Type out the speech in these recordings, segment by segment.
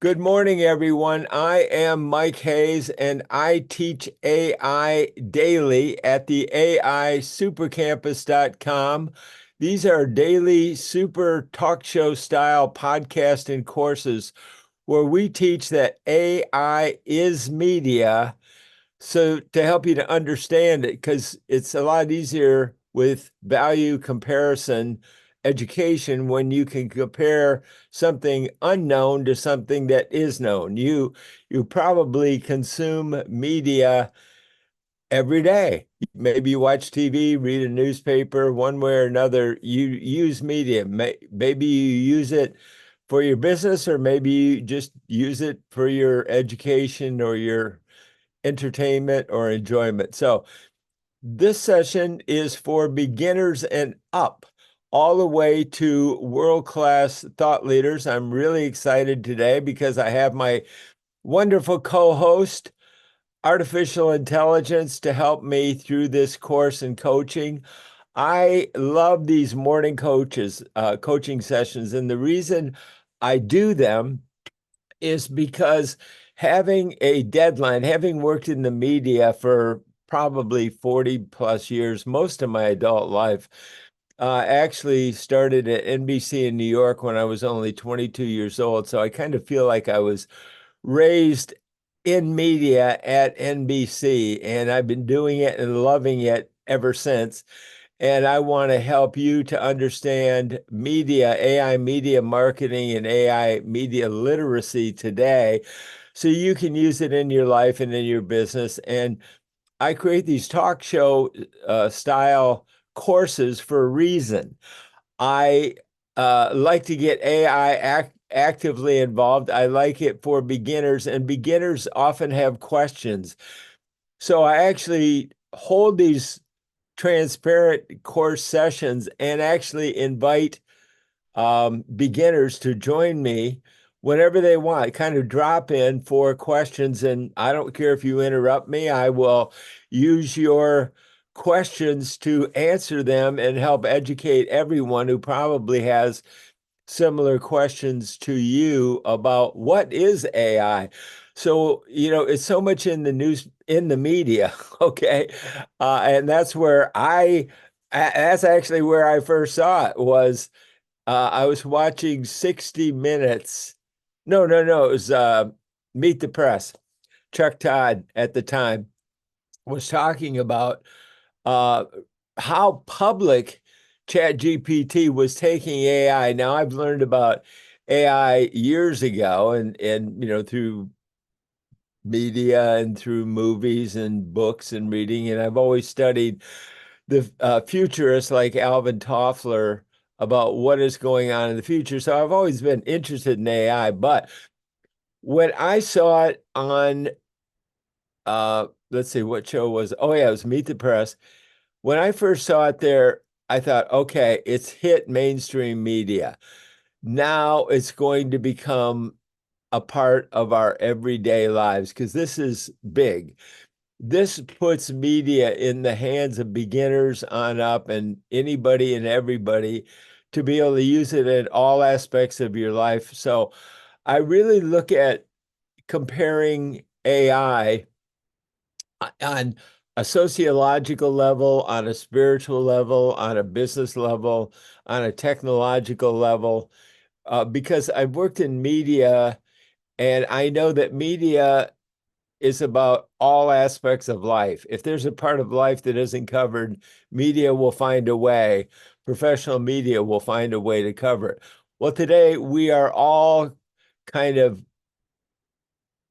Good morning, everyone. I am Mike Hayes, and I teach AI daily at the AISupercampus.com. These are daily super talk show style podcast and courses where we teach that AI is media. So to help you to understand it, because it's a lot easier with value comparison education when you can compare something unknown to something that is known. You probably consume media every day. Maybe you watch TV, read a newspaper, one way or another. You use media. Maybe you use it for your business, or maybe you just use it for your education or your entertainment or enjoyment. So this session is for beginners and up, all the way to world-class thought leaders. I'm really excited today because I have my wonderful co-host, artificial intelligence, to help me through this course and coaching. I love these morning coaching sessions, and the reason I do them is because having a deadline, having worked in the media for probably 40 plus years, most of my adult life, actually started at NBC in New York when I was only 22 years old. So I kind of feel like I was raised in media at NBC, and I've been doing it and loving it ever since. And I want to help you to understand media, AI media marketing, and AI media literacy today so you can use it in your life and in your business. And I create these talk show style courses for a reason. I like to get AI actively involved. I like it for beginners, and beginners often have questions. So I actually hold these transparent course sessions and actually invite beginners to join me whenever they want. Kind of drop in for questions, and I don't care if you interrupt me. I will use your questions to answer them and help educate everyone who probably has similar questions to you about what is AI. So, it's so much in the news, in the media, okay? And that's actually where I first saw it was I was watching 60 Minutes. No, it was Meet the Press. Chuck Todd at the time was talking about uh, how public ChatGPT was taking AI. Now, I've learned about AI years ago, and through media and through movies and books and reading, and I've always studied the futurists like Alvin Toffler about what is going on in the future. So I've always been interested in AI, but when I saw it on let's see, what show was it? Oh yeah, it was Meet the Press. When I first saw it there, I thought, okay, it's hit mainstream media. Now it's going to become a part of our everyday lives because this is big. This puts media in the hands of beginners on up and anybody and everybody to be able to use it in all aspects of your life. So I really look at comparing AI on a sociological level, on a spiritual level, on a business level, on a technological level, because I've worked in media and I know that media is about all aspects of life. If there's a part of life that isn't covered, media will find a way. Professional media will find a way to cover it. Well, today we are all kind of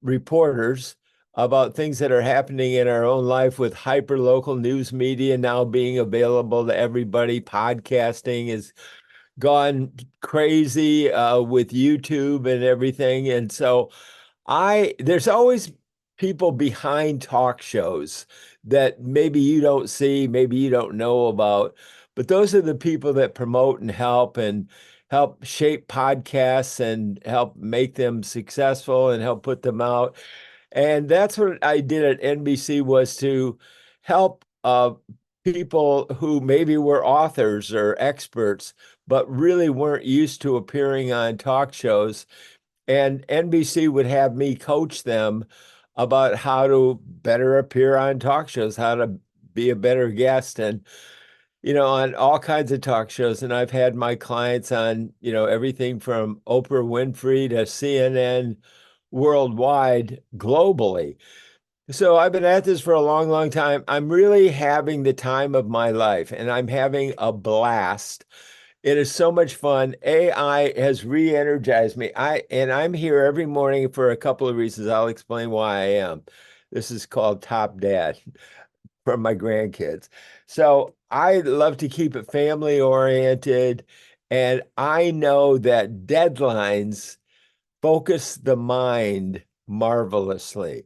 reporters about things that are happening in our own life with hyper local news media now being available to everybody. Podcasting has gone crazy with YouTube and everything. And so there's always people behind talk shows that maybe you don't see, maybe you don't know about, but those are the people that promote and help shape podcasts and help make them successful and help put them out. And that's what I did at NBC, was to help people who maybe were authors or experts, but really weren't used to appearing on talk shows, And NBC would have me coach them about how to better appear on talk shows, how to be a better guest, and on all kinds of talk shows. And I've had my clients on, everything from Oprah Winfrey to CNN worldwide, globally. So I've been at this for a long, long time. I'm really having the time of my life, and I'm having a blast. It is so much fun. AI has re-energized me. I'm here every morning for a couple of reasons. I'll explain why I am. This is called Top Dad from my grandkids. So I love to keep it family oriented, and I know that deadlines focus the mind marvelously.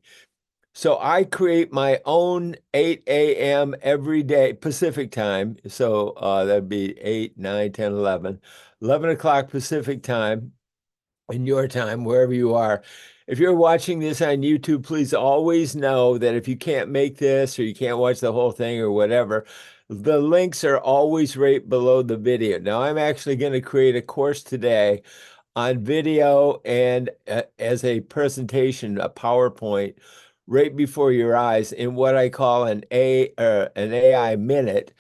So I create my own 8 a.m. every day Pacific time. So that'd be 8, 9, 10, 11, 11 o'clock Pacific time in your time, wherever you are. If you're watching this on YouTube, please always know that if you can't make this or you can't watch the whole thing or whatever, the links are always right below the video. Now, I'm actually going to create a course today on video and as a presentation, a PowerPoint right before your eyes in what I call an AI minute.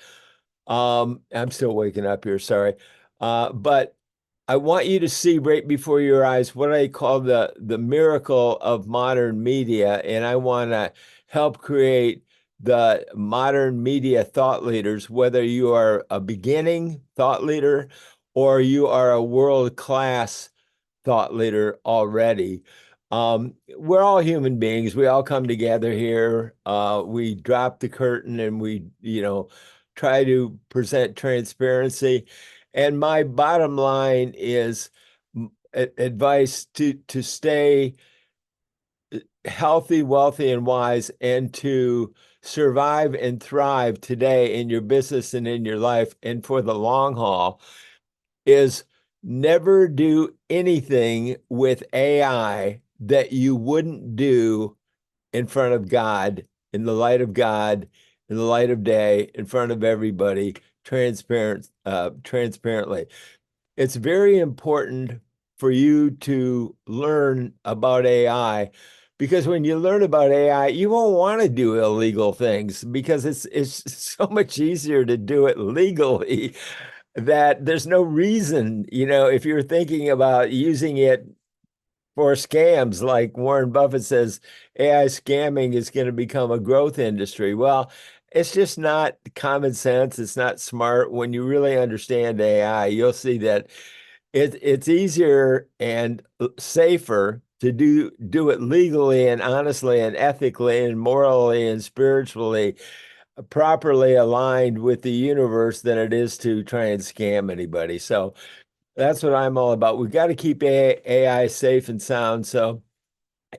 I'm still waking up here, sorry. But I want you to see right before your eyes what I call the miracle of modern media, and I want to help create the modern media thought leaders, whether you are a beginning thought leader or you are a world-class thought leader already. We're all human beings. We all come together here. We drop the curtain and we, try to present transparency. And my bottom line is advice to stay healthy, wealthy, and wise, and to survive and thrive today in your business and in your life and for the long haul is never do anything with AI that you wouldn't do in front of God, in the light of God, in the light of day, in front of everybody, transparently. It's very important for you to learn about AI because when you learn about AI, you won't want to do illegal things because it's so much easier to do it legally that there's no reason, if you're thinking about using it for scams, like Warren Buffett says, AI scamming is going to become a growth industry. Well, it's just not common sense. It's not smart. When you really understand AI, you'll see that it's easier and safer to do it legally and honestly and ethically and morally and spiritually properly aligned with the universe than it is to try and scam anybody. So that's what I'm all about. We've got to keep AI safe and sound. So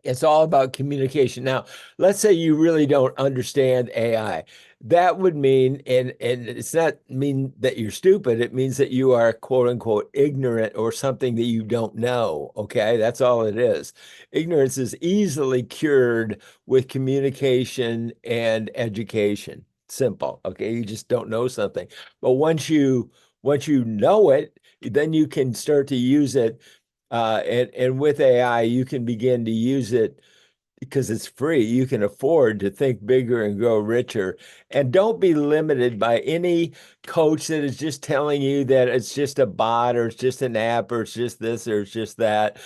it's all about communication. Now, let's say you really don't understand AI. That would mean, and it's not mean that you're stupid. It means that you are quote unquote ignorant or something that you don't know. Okay, that's all it is. Ignorance is easily cured with communication and education. Simple. Okay, you just don't know something. But once you know it, then you can start to use it and with AI, you can begin to use it because it's free. You can afford to think bigger and grow richer. And don't be limited by any coach that is just telling you that it's just a bot or it's just an app or it's just this or it's just that.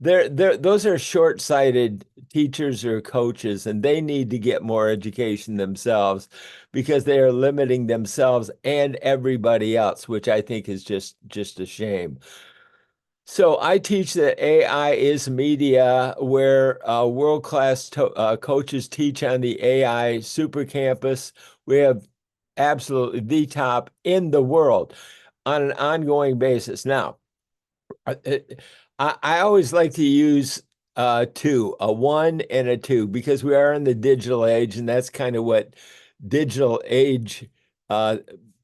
Those are short-sighted teachers or coaches, and they need to get more education themselves because they are limiting themselves and everybody else, which I think is just a shame. So I teach that AI is media, where world-class coaches teach on the AI super campus. We have absolutely the top in the world on an ongoing basis. Now, uh, it- I always like to use two, a one and a two, because we are in the digital age, and that's kind of what digital age, uh,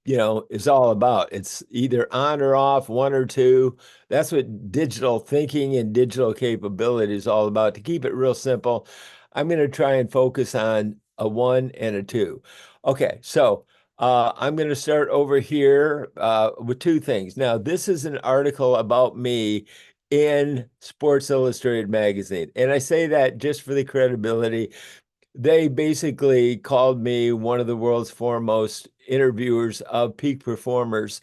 is all about. It's either on or off, one or two. That's what digital thinking and digital capability is all about. To keep it real simple, I'm going to try and focus on a one and a two. Okay, so. I'm going to start over here with two things. Now, this is an article about me in Sports Illustrated magazine. And I say that just for the credibility. They basically called me one of the world's foremost interviewers of peak performers.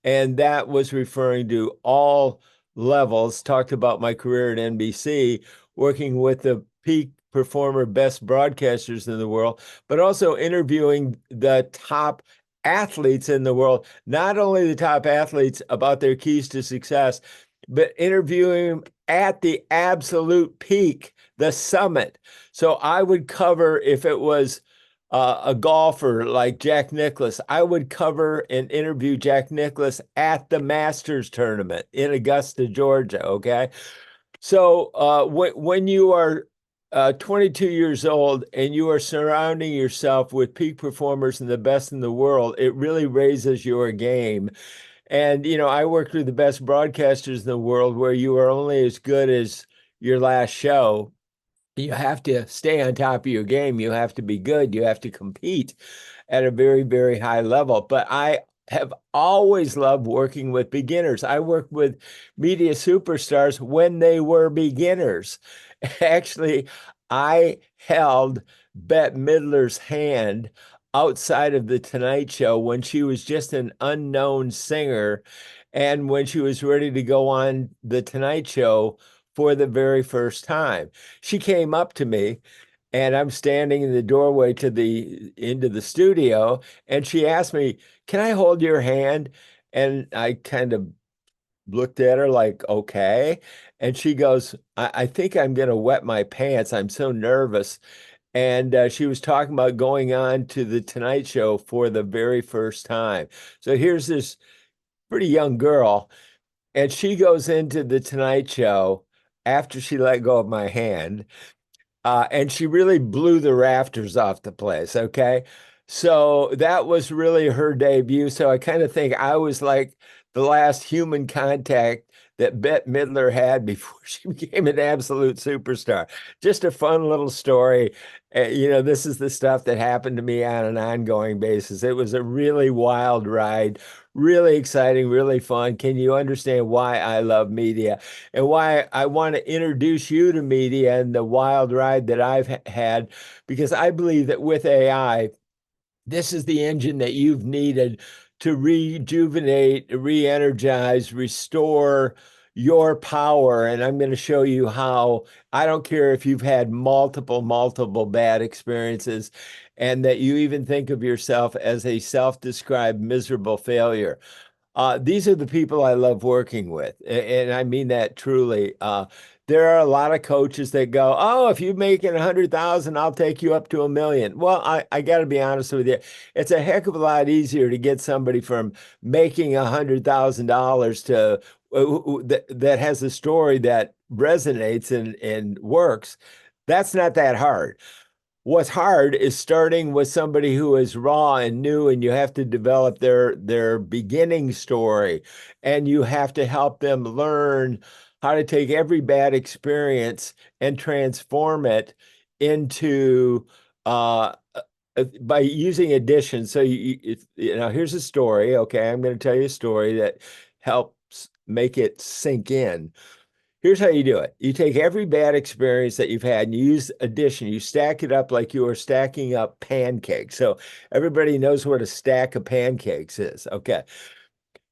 And that was referring to all levels, talked about my career at NBC, working with the peak performer, best broadcasters in the world, but also interviewing the top athletes in the world, not only the top athletes about their keys to success, but interviewing them at the absolute peak, the summit. So I would cover, if it was a golfer like Jack Nicklaus, I would cover and interview Jack Nicklaus at the Masters tournament in Augusta, Georgia. Okay. So when you are 22 years old and you are surrounding yourself with peak performers and the best in the world, it really raises your game. And, I worked with the best broadcasters in the world where you are only as good as your last show. You have to stay on top of your game. You have to be good. You have to compete at a very, very high level. But I have always loved working with beginners. I worked with media superstars when they were beginners. Actually, I held Bette Midler's hand outside of the Tonight Show when she was just an unknown singer and when she was ready to go on the Tonight Show for the very first time. She came up to me and I'm standing in the doorway into the studio, and she asked me, "Can I hold your hand?" And I kind of looked at her like, "Okay." And she goes, I think I'm going to wet my pants. I'm so nervous. And she was talking about going on to the Tonight Show for the very first time. So here's this pretty young girl, and she goes into the Tonight Show after she let go of my hand. And she really blew the rafters off the place. Okay. So that was really her debut. So I kind of think I was like the last human contact that Bette Midler had before she became an absolute superstar. Just a fun little story. This is the stuff that happened to me on an ongoing basis. It was a really wild ride, really exciting, really fun. Can you understand why I love media and why I want to introduce you to media and the wild ride that I've had? Because I believe that with AI, this is the engine that you've needed to rejuvenate, re-energize, restore your power. And I'm going to show you how. I don't care if you've had multiple bad experiences and that you even think of yourself as a self-described miserable failure. These are the people I love working with, and I mean that truly. There are a lot of coaches that go, "Oh, if you're making 100,000, I'll take you up to 1 million." Well, I got to be honest with you. It's a heck of a lot easier to get somebody from making $100,000 to that has a story that resonates and works. That's not that hard. What's hard is starting with somebody who is raw and new, and you have to develop their beginning story, and you have to help them learn how to take every bad experience and transform it into by using addition. So here's a story. Okay, I'm going to tell you a story that helps make it sink in. Here's how you do it. You take every bad experience that you've had and you use addition. You stack it up like you are stacking up pancakes. So everybody knows what a stack of pancakes is. Okay.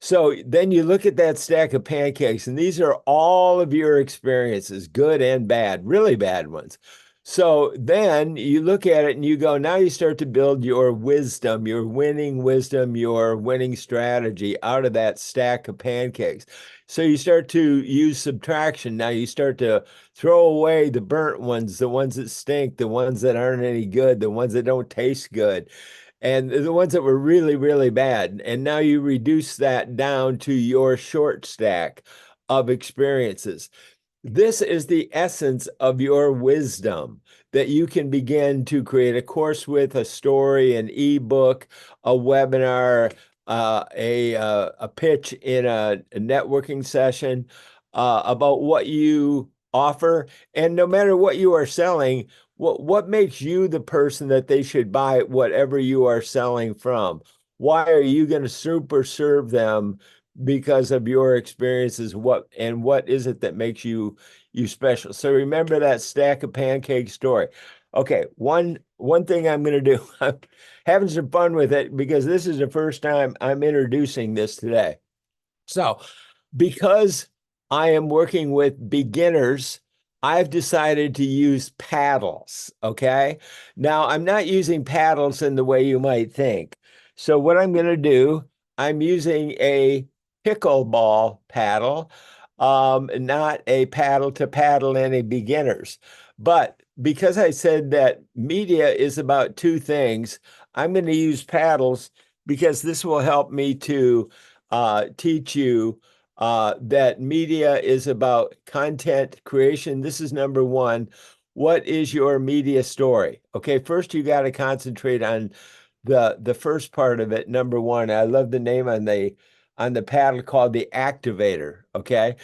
So then you look at that stack of pancakes, and these are all of your experiences, good and bad, really bad ones. So then you look at it and you go, now you start to build your wisdom, your winning strategy out of that stack of pancakes. So you start to use subtraction. Now you start to throw away the burnt ones, the ones that stink, the ones that aren't any good, the ones that don't taste good, and the ones that were really, really bad. And now you reduce that down to your short stack of experiences. This is the essence of your wisdom that you can begin to create a course with, a story, an ebook, a webinar, a pitch in a networking session about what you offer. And no matter what you are selling, what makes you the person that they should buy whatever you are selling from? Why are you going to super serve them because of your experiences. What is it that makes you special? So remember that stack of pancake story. Okay, one thing I'm going to do, I'm having some fun with it because this is the first time I'm introducing this today. So because I am working with beginners, I've decided to use paddles. Okay. Now, I'm not using paddles in the way you might think. So, what I'm going to do, I'm using a pickleball paddle, not a paddle to paddle any beginners. But because I said that media is about two things, I'm going to use paddles because this will help me to teach you that media is about content creation. This is number one. What is your media story? Okay, first you got to concentrate on the first part of it. Number one, I love the name on the paddle called the activator. Okay,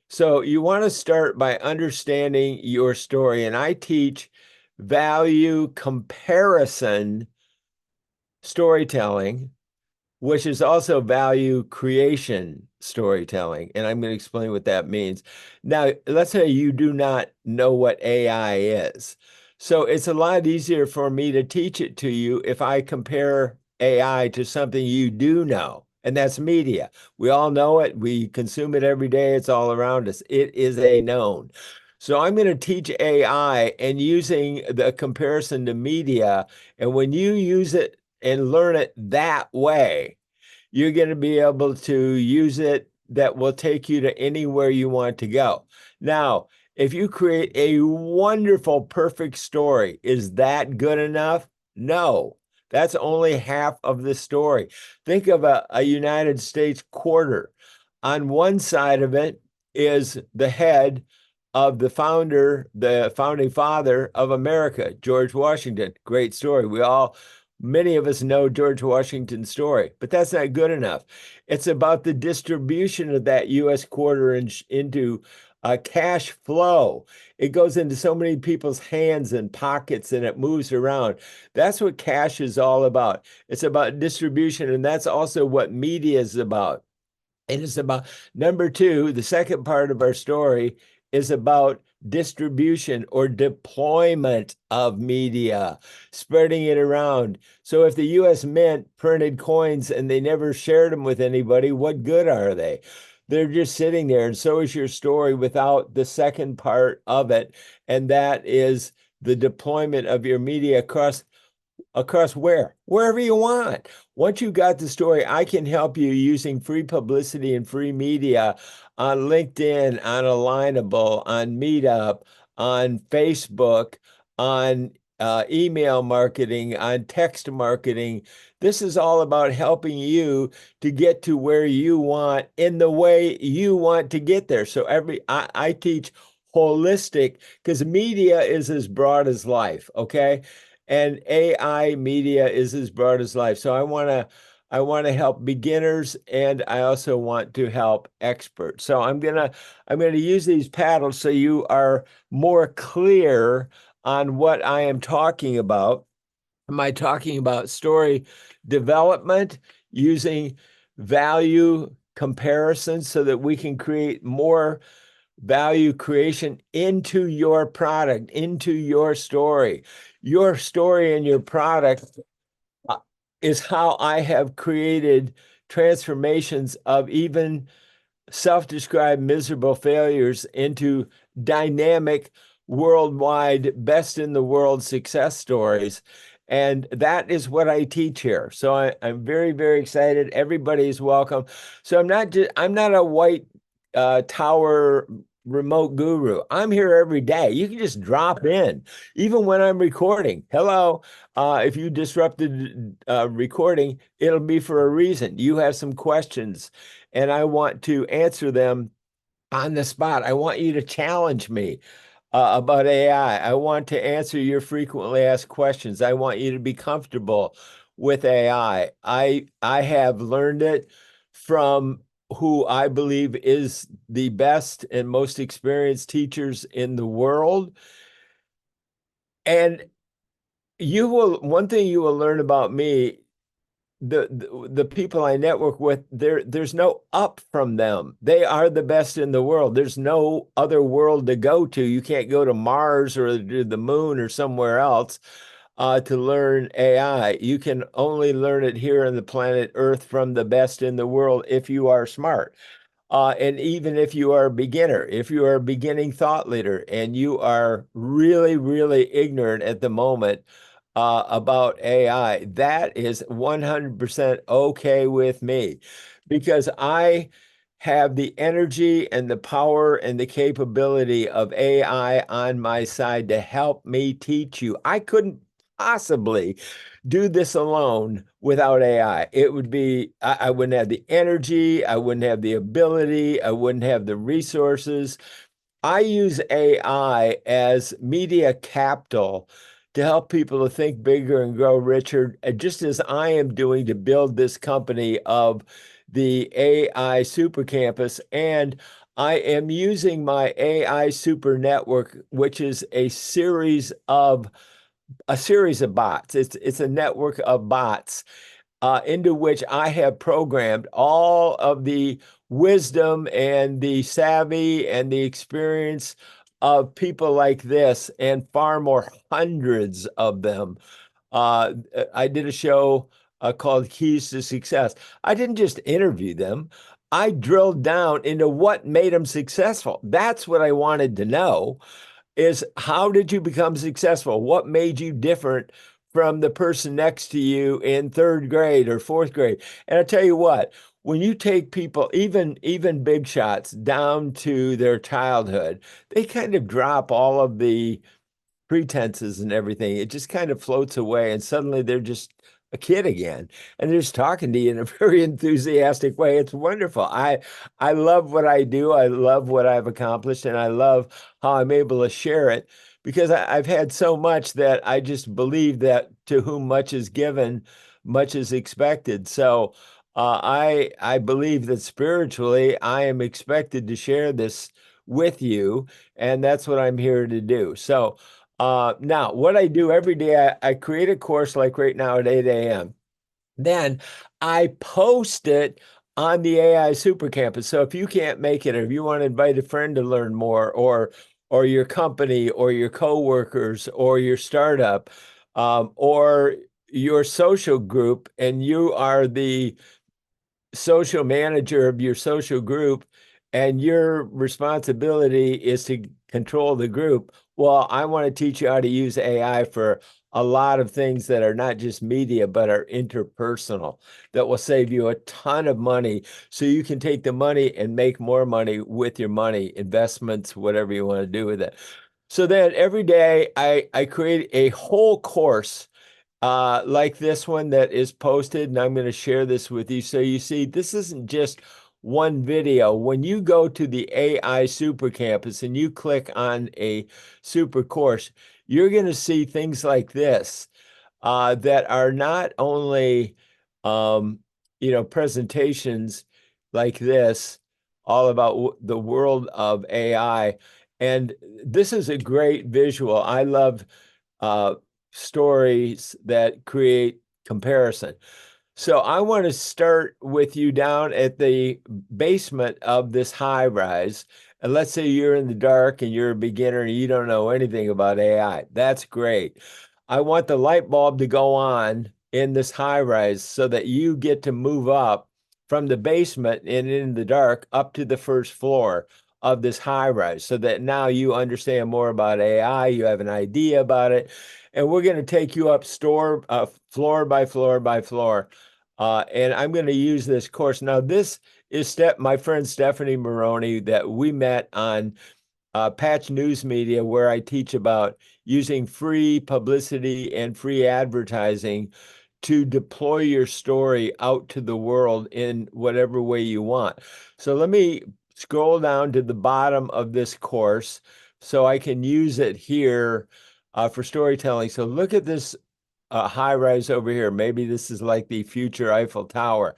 so you want to start by understanding your story, and I teach value comparison storytelling, which is also value creation storytelling. And I'm going to explain what that means. Now, let's say you do not know what AI is. So it's a lot easier for me to teach it to you if I compare AI to something you do know, and that's media. We all know it. We consume it every day. It's all around us. It is a known. So I'm going to teach AI and using the comparison to media. And when you use it and learn it that way, you're going to be able to use it that will take you to anywhere you want to go. Now, if you create a wonderful, perfect story, is that good enough? No, that's only half of the story. Think of a United States quarter. On one side of it is the head of the founder, the founding father of America, George Washington. Great story. Many of us know George Washington's story, but that's not good enough. It's about the distribution of that U.S. quarter into cash flow. It goes into so many people's hands and pockets and it moves around. That's what cash is all about. It's about distribution, and that's also what media is about. And it's about number two, the second part of our story is about distribution or deployment of media, spreading it around. So if the US Mint printed coins and they never shared them with anybody, what good are they? They're just sitting there. And so is your story without the second part of it. And that is the deployment of your media across wherever you want. Once you got the story, I can help you using free publicity and free media on LinkedIn, on Alignable, on Meetup, on Facebook, on email marketing, on text marketing. This is all about helping you to get to where you want in the way you want to get there. So I teach holistic because media is as broad as life. Okay. And AI media is as broad as life. So I want to help beginners, and I also want to help experts. So I'm gonna use these paddles so you are more clear on what I am talking about. Am I talking about story development using value comparison so that we can create more value creation into your product, into your story? Your story and your product uh, is how I have created transformations of even self-described miserable failures into dynamic, worldwide, best in the world success stories. And that is what I teach here. So I'm very, very excited. Everybody's welcome. So I'm not a white tower remote guru. I'm here every day. You can just drop in, even when I'm recording. Hello. If you disrupted recording, it'll be for a reason. You have some questions and I want to answer them on the spot. I want you to challenge me about AI. I want to answer your frequently asked questions. I want you to be comfortable with AI. I have learned it from who I believe is the best and most experienced teachers in the world. And one thing you will learn about me the people I network with, there's no up from them. They are the best in the world. There's no other world to go to. You can't go to Mars or to the moon or somewhere else to learn AI. You can only learn it here on the planet Earth from the best in the world if you are smart. And even if you are a beginner, if you are a beginning thought leader and you are really, really ignorant at the moment about AI, that is 100% okay with me because I have the energy and the power and the capability of AI on my side to help me teach you. I couldn't possibly do this alone without AI. It would be, I wouldn't have the energy, I wouldn't have the ability, I wouldn't have the resources. I use AI as media capital to help people to think bigger and grow richer, just as I am doing to build this company of the AI Super Campus. And I am using my AI Super Network, which is a series of bots. It's a network of bots into which I have programmed all of the wisdom and the savvy and the experience of people like this and far more, hundreds of them. Uh, I did a show called Keys to Success. I didn't just interview them. I drilled down into what made them successful. That's what I wanted to know is how did you become successful? What made you different from the person next to you in third grade or fourth grade? And I tell you what, when you take people, even big shots down to their childhood, they kind of drop all of the pretenses and everything. It just kind of floats away, and suddenly they're just a kid again, and they're just talking to you in a very enthusiastic way. It's wonderful. I love what I do. I love what I've accomplished, and I love how I'm able to share it because I've had so much that I just believe that to whom much is given, much is expected. So I believe that spiritually I am expected to share this with you, and that's what I'm here to do. So now, what I do every day, I create a course like right now at 8 a.m. Then I post it on the AI Super Campus. So if you can't make it, or if you want to invite a friend to learn more, or your company, or your coworkers, or your startup, or your social group, and you are the social manager of your social group and your responsibility is to control the group. Well, I want to teach you how to use AI for a lot of things that are not just media, but are interpersonal, that will save you a ton of money. So you can take the money and make more money with your money, investments, whatever you want to do with it. So then every day I create a whole course like this one that is posted, and I'm going to share this with you. So you see, this isn't just one video. When you go to the AI Super Campus and you click on a super course, you're going to see things like this that are not only, um, presentations like this, all about the world of AI. And this is a great visual. I love uh, stories that create comparison. So I want to start with you down at the basement of this high rise. And let's say you're in the dark and you're a beginner and you don't know anything about AI. That's great. I want the light bulb to go on in this high rise so that you get to move up from the basement and in the dark up to the first floor of this high rise so that now you understand more about AI, you have an idea about it, and we're going to take you up floor by floor by floor. And I'm going to use this course. Now, this is my friend Stephanie Maroney that we met on Patch News Media, where I teach about using free publicity and free advertising to deploy your story out to the world in whatever way you want. So let me scroll down to the bottom of this course so I can use it here for storytelling. So look at this high rise over here. Maybe this is like the future Eiffel Tower.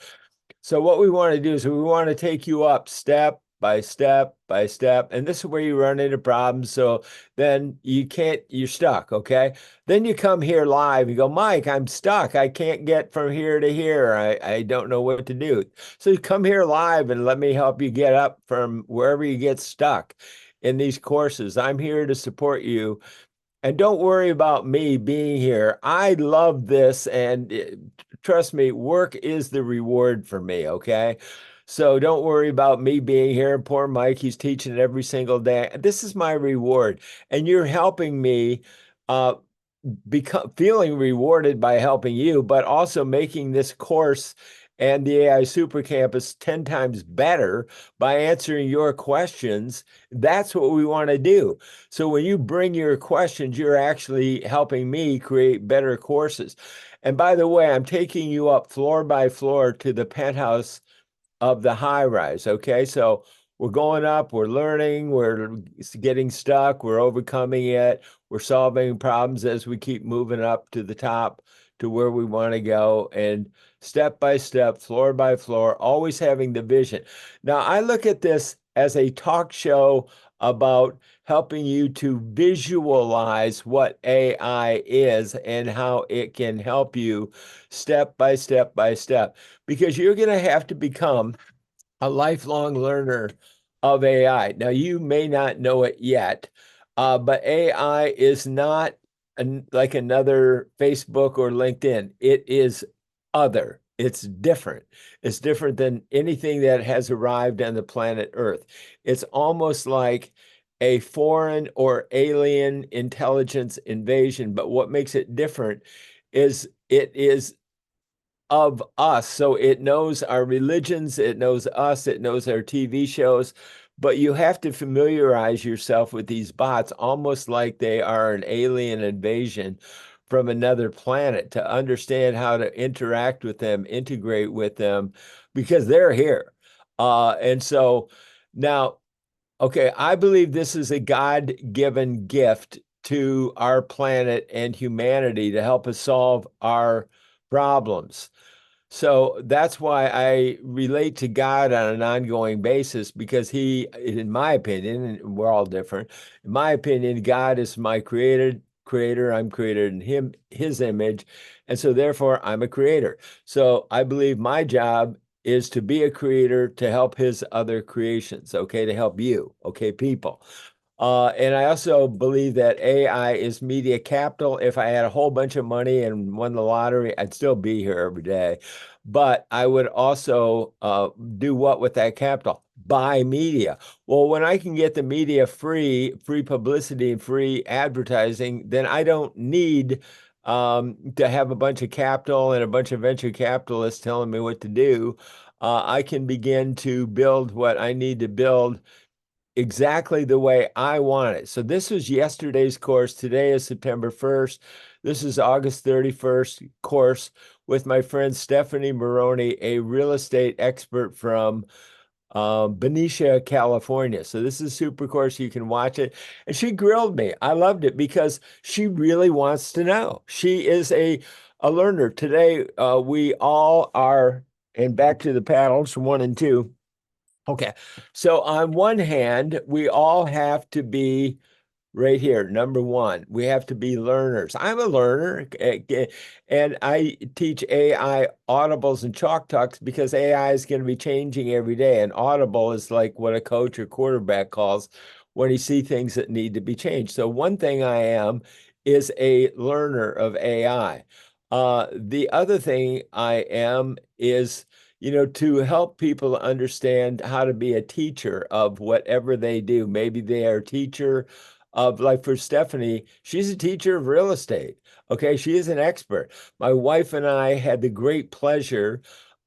So what we want to do is we want to take you up step by step by step. And this is where you run into problems. So then you're stuck. Okay. Then you come here live, you go, Mike, I'm stuck. I can't get from here to here. I don't know what to do. So you come here live and let me help you get up from wherever you get stuck in these courses. I'm here to support you. And don't worry about me being here. I love this. And trust me, work is the reward for me. Okay. So don't worry about me being here. Poor Mike, he's teaching every single day. This is my reward. And you're helping me uh, become feeling rewarded by helping you, but also making this course and the AI Super Campus 10 times better by answering your questions. That's what we want to do. So when you bring your questions, you're actually helping me create better courses. And by the way, I'm taking you up floor by floor to the penthouse of the high rise. Okay. So we're going up, we're learning, we're getting stuck, we're overcoming it, we're solving problems as we keep moving up to the top to where we want to go. And step by step, floor by floor, always having the vision. Now, I look at this as a talk show about helping you to visualize what AI is and how it can help you step by step by step, because you're going to have to become a lifelong learner of AI. Now, you may not know it yet, but AI is not like another Facebook or LinkedIn. It is other. It's different. It's different than anything that has arrived on the planet Earth. It's almost like a foreign or alien intelligence invasion. But what makes it different is it is of us. So it knows our religions, it knows us, it knows our TV shows, but you have to familiarize yourself with these bots almost like they are an alien invasion from another planet to understand how to interact with them, integrate with them, because they're here. And so now, okay, I believe this is a God-given gift to our planet and humanity to help us solve our problems. So that's why I relate to God on an ongoing basis, because he, in my opinion, and we're all different, in my opinion, God is my creator. I'm created in his image. And so therefore I'm a creator. So I believe my job is to be a creator to help his other creations, okay, to help you, okay, people. And I also believe that AI is media capital. If I had a whole bunch of money and won the lottery, I'd still be here every day. But I would also do what with that capital? Buy media. Well, when I can get the media free publicity and free advertising, then I don't need to have a bunch of capital and a bunch of venture capitalists telling me what to do. I can begin to build what I need to build exactly the way I want it. So this was yesterday's course. Today is September 1st. This is August 31st course with my friend Stephanie Maroney, a real estate expert from Benicia, California. So this is a super course. You can watch it. And she grilled me. I loved it because she really wants to know. She is a learner. Today, we all are, and back to the panels, 1 and 2. Okay. So on one hand, we all have to be right here. Number one, we have to be learners. I'm a learner, and I teach AI audibles and chalk talks because AI is going to be changing every day. And audible is like what a coach or quarterback calls when he sees things that need to be changed. So one thing I am is a learner of AI. The other thing I am is to help people understand how to be a teacher of whatever they do. Maybe they are a teacher of, like for Stephanie, she's a teacher of real estate. Okay, she is an expert. My wife and I had the great pleasure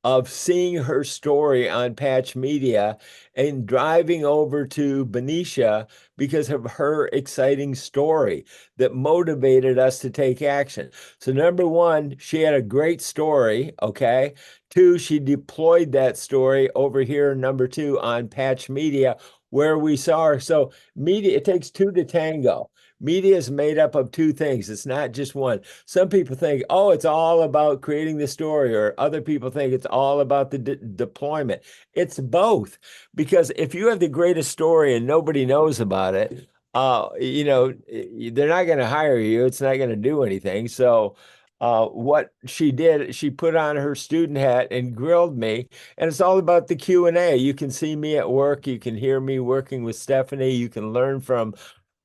of seeing her story on Patch Media and driving over to Benicia because of her exciting story that motivated us to take action. So number one, she had a great story, okay? Two, she deployed that story over here, number two, on Patch Media, where we saw. So media, it takes two to tango. Media is made up of two things. It's not just one. Some people think, oh, it's all about creating the story, or other people think it's all about the deployment. It's both. Because if you have the greatest story and nobody knows about it, they're not going to hire you. It's not going to do anything. So what she did, she put on her student hat and grilled me, and it's all about the Q&A. You can see me at work. You can hear me working with Stephanie. You can learn from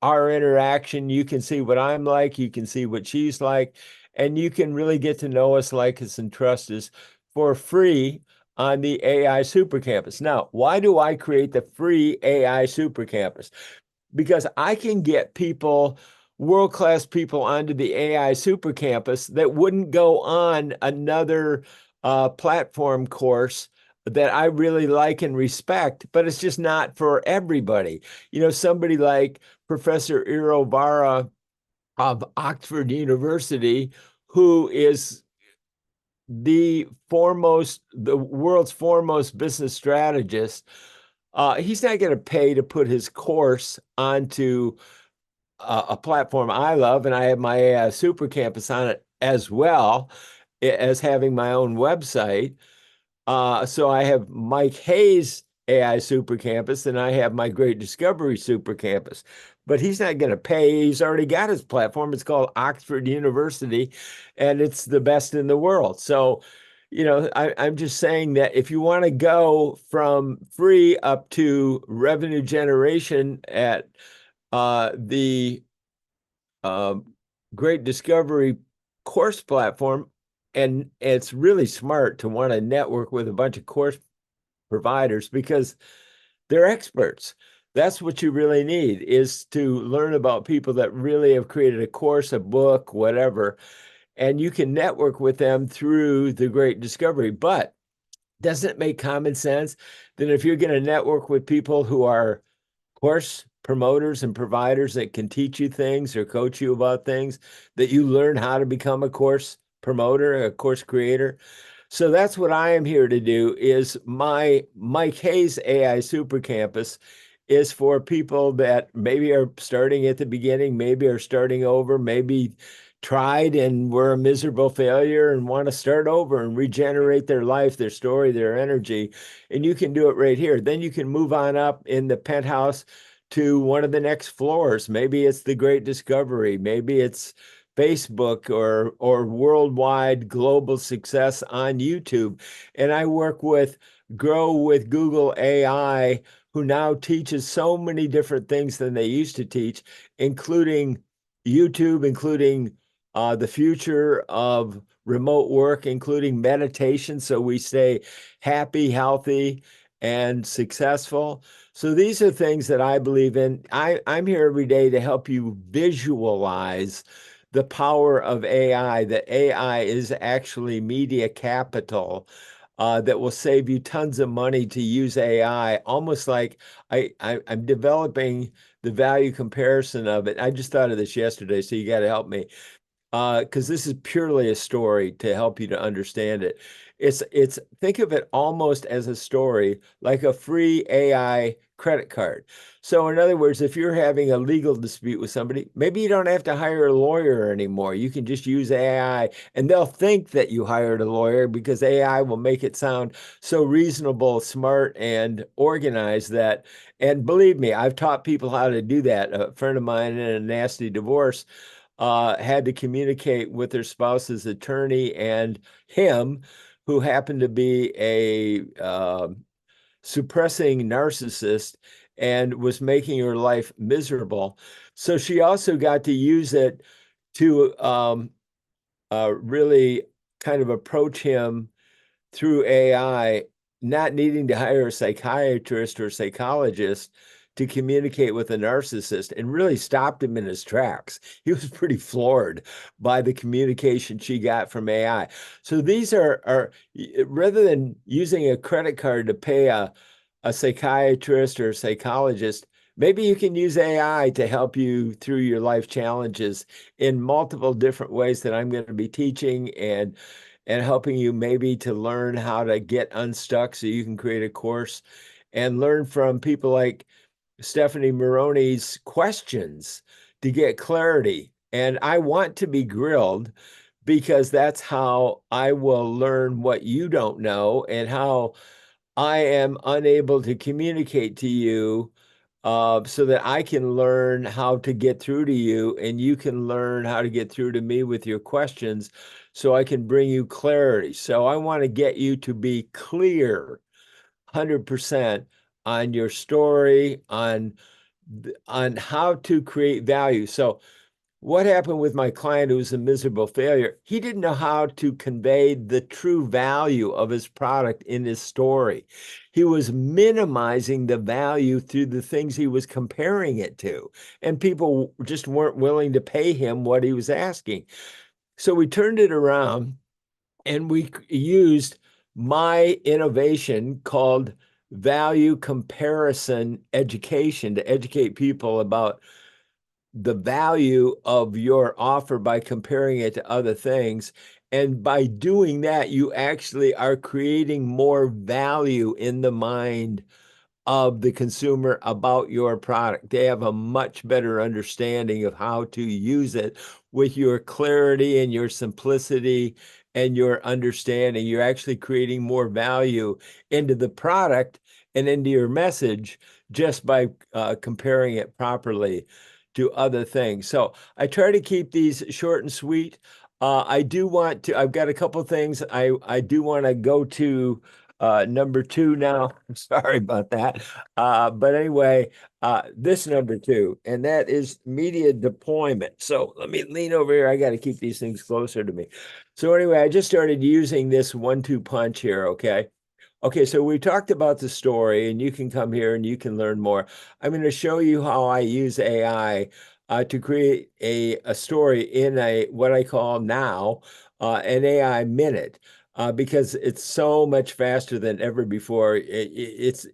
our interaction. You can see what I'm like. You can see what she's like, and you can really get to know us, like us, and trust us for free on the AI Super Campus. Now, why do I create the free AI Super Campus? Because I can get people, world-class people, onto the AI Super Campus that wouldn't go on another platform course that I really like and respect, but it's just not for everybody. Somebody like Professor Irovara of Oxford University, who is the world's foremost business strategist. He's not going to pay to put his course onto a platform I love, and I have my AI Super Campus on it as well as having my own website. So I have Mike Hayes' AI Super Campus, and I have my Great Discovery Super Campus. But he's not going to pay. He's already got his platform. It's called Oxford University, and it's the best in the world. So, I'm just saying that if you want to go from free up to revenue generation at the uh, Great Discovery course platform, and it's really smart to want to network with a bunch of course providers because they're experts. That's what you really need, is to learn about people that really have created a course, a book, whatever, and you can network with them through the Great Discovery. But doesn't it make common sense that if you're going to network with people who are course promoters and providers that can teach you things or coach you about things, that you learn how to become a course promoter, a course creator? So that's what I am here to do. Is my Mike Hayes AI Super Campus is for people that maybe are starting at the beginning, maybe are starting over, maybe tried and were a miserable failure and want to start over and regenerate their life, their story, their energy. And you can do it right here. Then you can move on up in the penthouse to one of the next floors. Maybe it's the Great Discovery. Maybe it's Facebook or worldwide global success on YouTube. And I work with Grow with Google AI, who now teaches so many different things than they used to teach, including YouTube, including the future of remote work, including meditation, so we stay happy, healthy, and successful. So these are things that I believe in. I'm here every day to help you visualize the power of AI, that AI is actually media capital, that will save you tons of money to use AI. Almost like I'm developing the value comparison of it. I just thought of this yesterday, so you got to help me, because this is purely a story to help you to understand it. It's think of it almost as a story, like a free AI credit card. So in other words, if you're having a legal dispute with somebody, maybe you don't have to hire a lawyer anymore. You can just use AI, and they'll think that you hired a lawyer because AI will make it sound so reasonable, smart, and organized that. And believe me, I've taught people how to do that. A friend of mine in a nasty divorce had to communicate with their spouse's attorney and him, who happened to be a suppressing narcissist and was making her life miserable. So she also got to use it to really kind of approach him through AI, not needing to hire a psychiatrist or psychologist to communicate with a narcissist, and really stopped him in his tracks. He was pretty floored by the communication she got from AI. So these are rather than using a credit card to pay a psychiatrist or a psychologist, maybe you can use AI to help you through your life challenges in multiple different ways that I'm going to be teaching, and helping you maybe to learn how to get unstuck so you can create a course and learn from people like Stephanie Maroney's questions to get clarity. And I want to be grilled because that's how I will learn what you don't know and how I am unable to communicate to you so that I can learn how to get through to you and you can learn how to get through to me with your questions so I can bring you clarity. So I want to get you to be clear 100% on your story, on how to create value. So what happened with my client who was a miserable failure? He didn't know how to convey the true value of his product in his story. He was minimizing the value through the things he was comparing it to, and people just weren't willing to pay him what he was asking. So we turned it around and we used my innovation called value comparison education to educate people about the value of your offer by comparing it to other things. And by doing that, you actually are creating more value in the mind of the consumer about your product. They have a much better understanding of how to use it with your clarity and your simplicity and your understanding. You're actually creating more value into the product and into your message just by comparing it properly to other things. So I try to keep these short and sweet. I do want to, I've got a couple things I do want to go to number two now. I'm sorry about that. But anyway, this number two, and that is media deployment. So let me lean over here. I got to keep these things closer to me. So anyway, I just started using this 1-2 punch here. Okay. Okay, so we talked about the story, and you can come here and you can learn more. I'm going to show you how I use AI to create a story in a what I call now an AI minute. Because it's so much faster than ever before. It's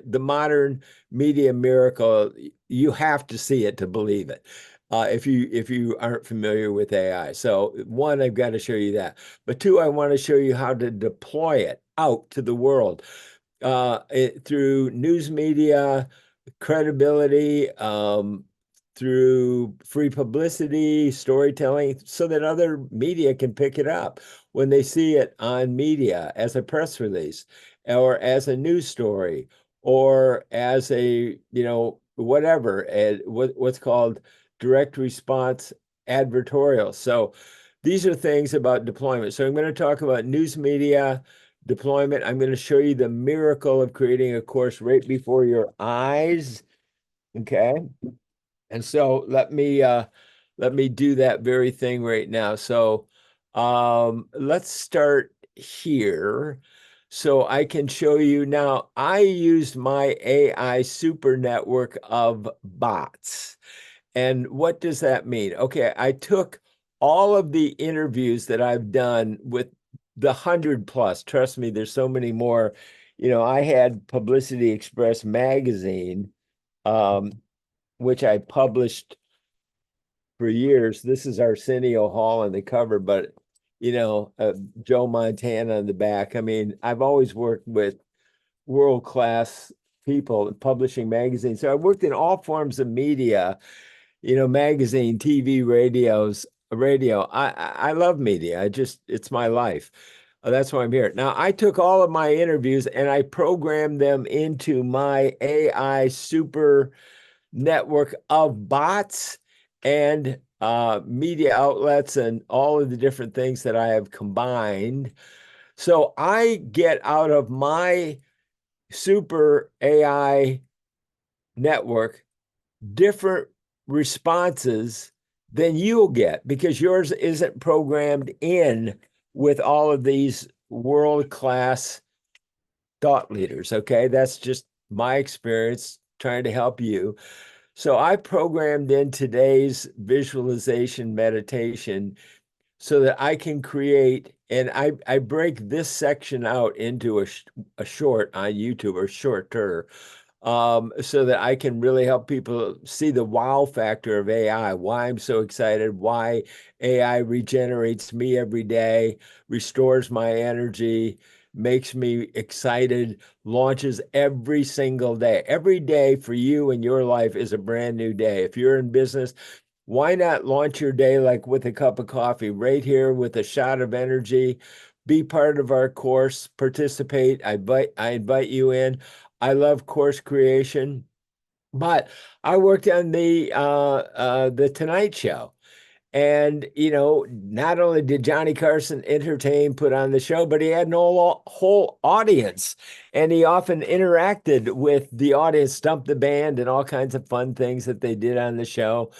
the modern media miracle. You have to see it to believe it. If you aren't familiar with AI. So one, I've got to show you that. But two, I want to show you how to deploy it out to the world through news media, credibility, through free publicity, storytelling, so that other media can pick it up when they see it on media as a press release or as a news story or as a, whatever, what's called direct response advertorial. So these are things about deployment. So I'm going to talk about news media deployment. I'm going to show you the miracle of creating a course right before your eyes. Okay. And so let me do that very thing right now. So let's start here. So I can show you now, I used my AI super network of bots. And what does that mean? Okay, I took all of the interviews that I've done with the 100 plus. Trust me, there's so many more. I had Publicity Express magazine, um, which I published for years. This is Arsenio Hall on the cover, but Joe Montana on the back. I mean, I've always worked with world-class people publishing magazines. So I worked in all forms of media, magazine, TV, radio. I love media. It's my life. That's why I'm here. Now, I took all of my interviews and I programmed them into my AI super network of bots and media outlets and all of the different things that I have combined. So I get out of my super AI network different responses than you'll get because yours isn't programmed in with all of these world-class thought leaders. Okay. That's just my experience trying to help you. So I programmed in today's visualization meditation so that I can create, and I break this section out into a short on YouTube or shorter, so that I can really help people see the wow factor of AI, why I'm so excited, why AI regenerates me every day, restores my energy, makes me excited, launches every single day. Every day for you in your life is a brand new day. If you're in business, why not launch your day like with a cup of coffee right here with a shot of energy? Be part of our course, participate. I invite you in. I love course creation, but I worked on the Tonight Show. And, not only did Johnny Carson entertain, put on the show, but he had an whole audience. And he often interacted with the audience, stumped the band, and all kinds of fun things that they did on the show.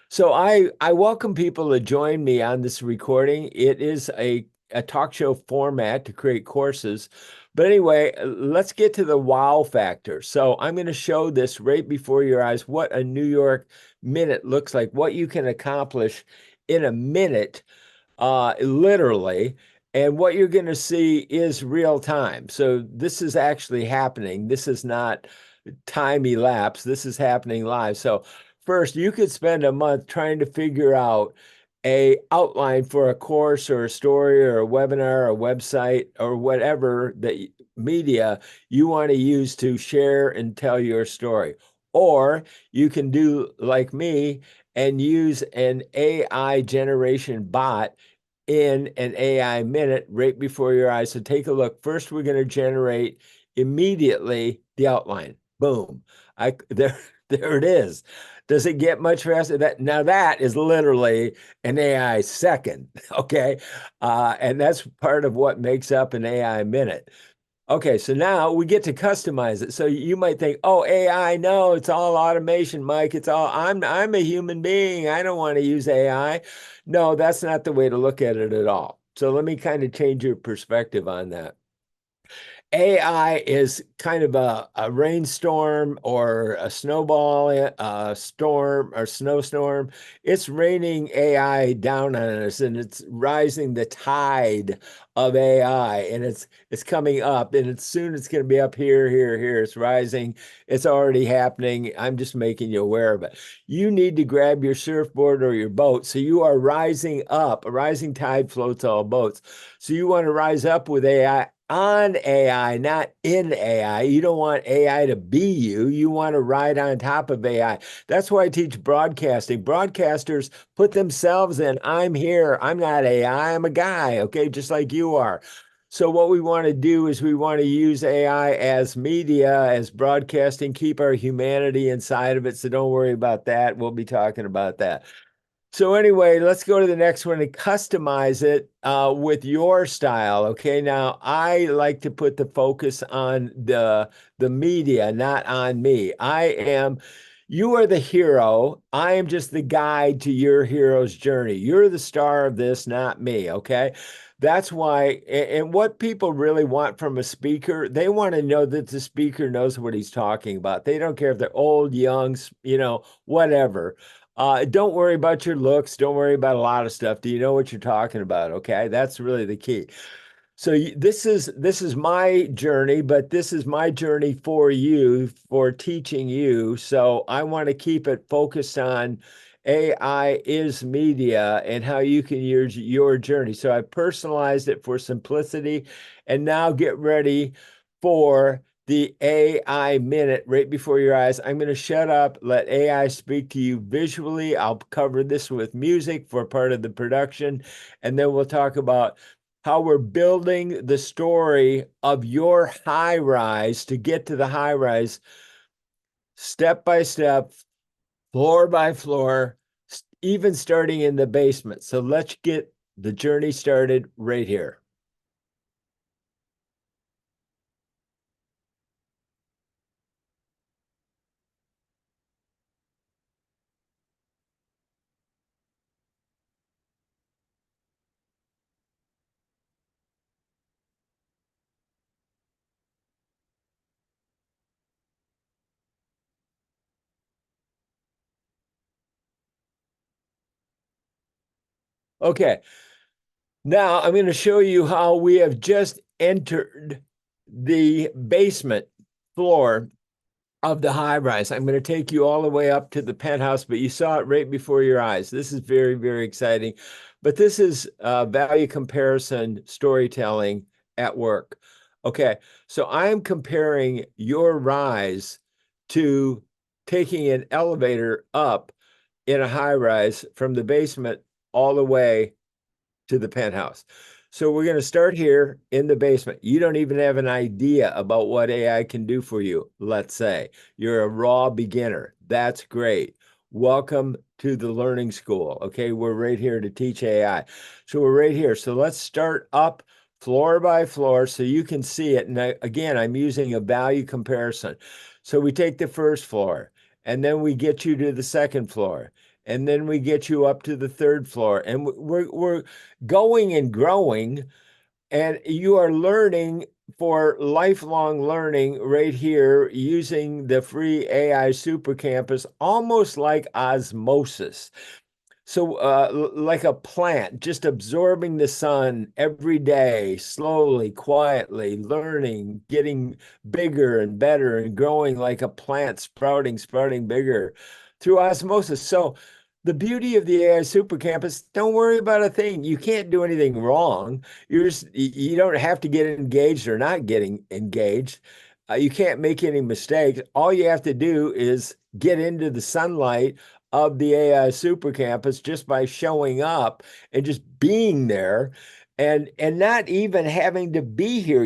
So I welcome people to join me on this recording. It is a talk show format to create courses. But anyway, let's get to the wow factor. So I'm going to show this right before your eyes, what a New York minute looks like, what you can accomplish in a minute, literally. And what you're going to see is real time. So this is actually happening. This is not time elapse. This is happening live. So first, you could spend a month trying to figure out a outline for a course or a story or a webinar or a website or whatever that media you want to use to share and tell your story. Or you can do like me and use an AI generation bot in an AI minute right before your eyes. So take a look. First, we're going to generate immediately the outline. Boom. There it is. Does it get much faster? That is literally an AI second. Okay. And that's part of what makes up an AI minute. Okay, so now we get to customize it. So you might think, oh, AI, no, it's all automation, Mike. I'm a human being. I don't want to use AI. No, that's not the way to look at it at all. So let me kind of change your perspective on that. AI is kind of a rainstorm or a snowball, a storm or snowstorm. It's raining AI down on us, and it's rising the tide of AI, and it's coming up, and soon it's going to be up here, here, here. It's rising. It's already happening. I'm just making you aware of it. You need to grab your surfboard or your boat. So you are rising up. A rising tide floats all boats. So you want to rise up with AI on AI, not in AI. You don't want AI to be you. You want to ride on top of AI. That's why I teach broadcasting. Broadcasters put themselves in. I'm here. I'm not AI. I'm a guy, okay, just like you are. So what we want to do is we want to use AI as media, as broadcasting, keep our humanity inside of it. So don't worry about that. We'll be talking about that. So anyway, let's go to the next one and customize it with your style. Okay, now I like to put the focus on the media, not on me. You are the hero. I am just the guide to your hero's journey. You're the star of this, not me. Okay, that's why. And what people really want from a speaker, they want to know that the speaker knows what he's talking about. They don't care if they're old, young, whatever. Don't worry about your looks. Don't worry about a lot of stuff. Do you know what you're talking about? Okay, that's really the key. So this is my journey, but this is my journey for you, for teaching you. So I want to keep it focused on AI is media and how you can use your journey. So I personalized it for simplicity, and now get ready for the AI minute right before your eyes. I'm going to shut up, let AI speak to you visually. I'll cover this with music for part of the production, and then we'll talk about how we're building the story of your high rise to get to the high rise step by step, floor by floor, even starting in the basement. So let's get the journey started right here. Okay, now I'm going to show you how we have just entered the basement floor of the high rise. I'm going to take you all the way up to the penthouse, but you saw it right before your eyes. This is very, very exciting. But this is value comparison storytelling at work. Okay, so I'm comparing your rise to taking an elevator up in a high rise from the basement all the way to the penthouse. So we're going to start here in the basement. You don't even have an idea about what AI can do for you, let's say. You're a raw beginner. That's great. Welcome to the learning school. Okay, we're right here to teach AI. So we're right here. So let's start up floor by floor so you can see it. And again, I'm using a value comparison. So we take the first floor and then we get you to the second floor and then we get you up to the third floor, and we're going and growing, and you are learning for lifelong learning right here using the free AI Super Campus, almost like osmosis. So, like a plant, just absorbing the sun every day, slowly, quietly, learning, getting bigger and better, and growing like a plant, sprouting bigger through osmosis. So, the beauty of the AI Super Campus, don't worry about a thing. You can't do anything wrong. You don't have to get engaged or not getting engaged. You can't make any mistakes. All you have to do is get into the sunlight of the AI Super Campus just by showing up and just being there, and not even having to be here.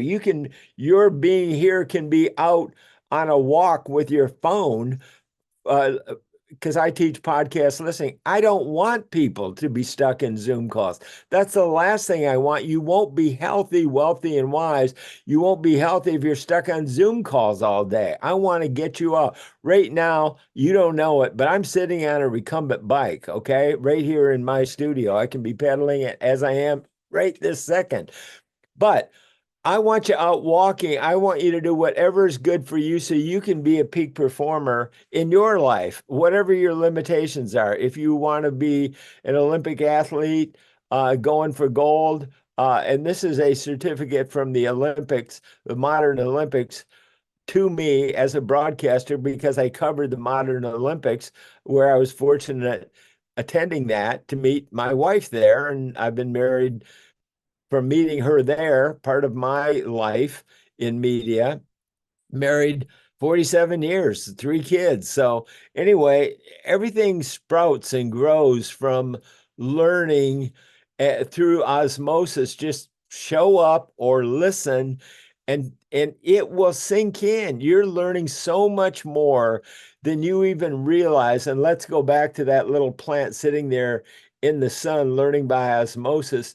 Your being here can be out on a walk with your phone, uh, because I teach podcast listening. I don't want people to be stuck in Zoom calls. That's the last thing I want. You won't be healthy, wealthy, and wise. You won't be healthy if you're stuck on Zoom calls all day. I want to get you out. Right now, you don't know it, but I'm sitting on a recumbent bike, okay? Right here in my studio. I can be pedaling it as I am right this second. But I want you out walking. I want you to do whatever is good for you so you can be a peak performer in your life, whatever your limitations are. If you want to be an Olympic athlete, going for gold, and this is a certificate from the Olympics, the modern Olympics, to me as a broadcaster because I covered the modern Olympics, where I was fortunate attending that to meet my wife there. And I've been married from meeting her there, part of my life in media, married 47 years, 3 kids. So, anyway, everything sprouts and grows from learning through osmosis. Just show up or listen, and it will sink in. You're learning so much more than you even realize. And let's go back to that little plant sitting there in the sun, learning by osmosis.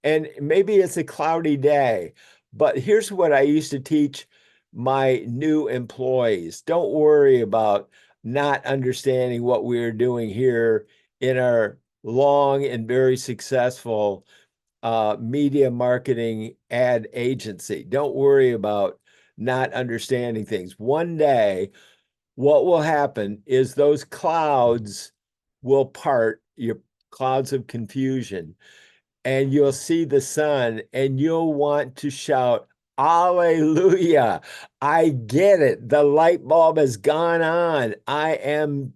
And maybe it's a cloudy day, but here's what I used to teach my new employees. Don't worry about not understanding what we're doing here in our long and very successful media marketing ad agency. Don't worry about not understanding things. One day, what will happen is those clouds will part, your clouds of confusion, and you'll see the sun and you'll want to shout, Hallelujah. I get it. The light bulb has gone on. I am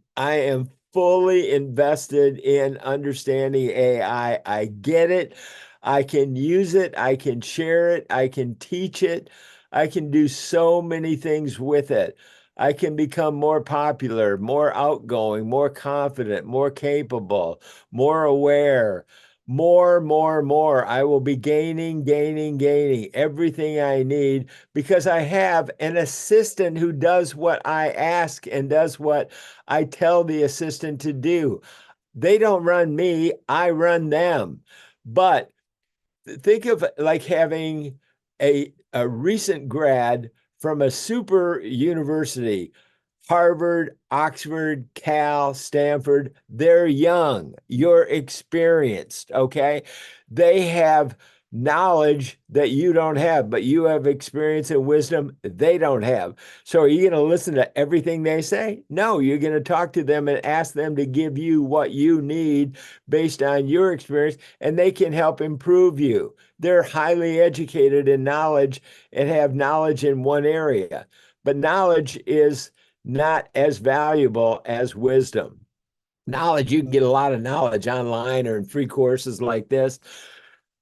fully invested in understanding AI. I get it. I can use it. I can share it. I can teach it. I can do so many things with it. I can become more popular, more outgoing, more confident, more capable, more aware, more. I will be gaining everything I need because I have an assistant who does what I ask and does what I tell the assistant to do. They don't run me, I run them. But think of like having a recent grad from a super university, Harvard, Oxford, Cal, Stanford. They're young, you're experienced, okay? They have knowledge that you don't have, but you have experience and wisdom they don't have. So are you going to listen to everything they say? No, you're going to talk to them and ask them to give you what you need based on your experience, and they can help improve you. They're highly educated in knowledge and have knowledge in one area, but knowledge is not as valuable as wisdom. Knowledge, you can get a lot of knowledge online or in free courses like this.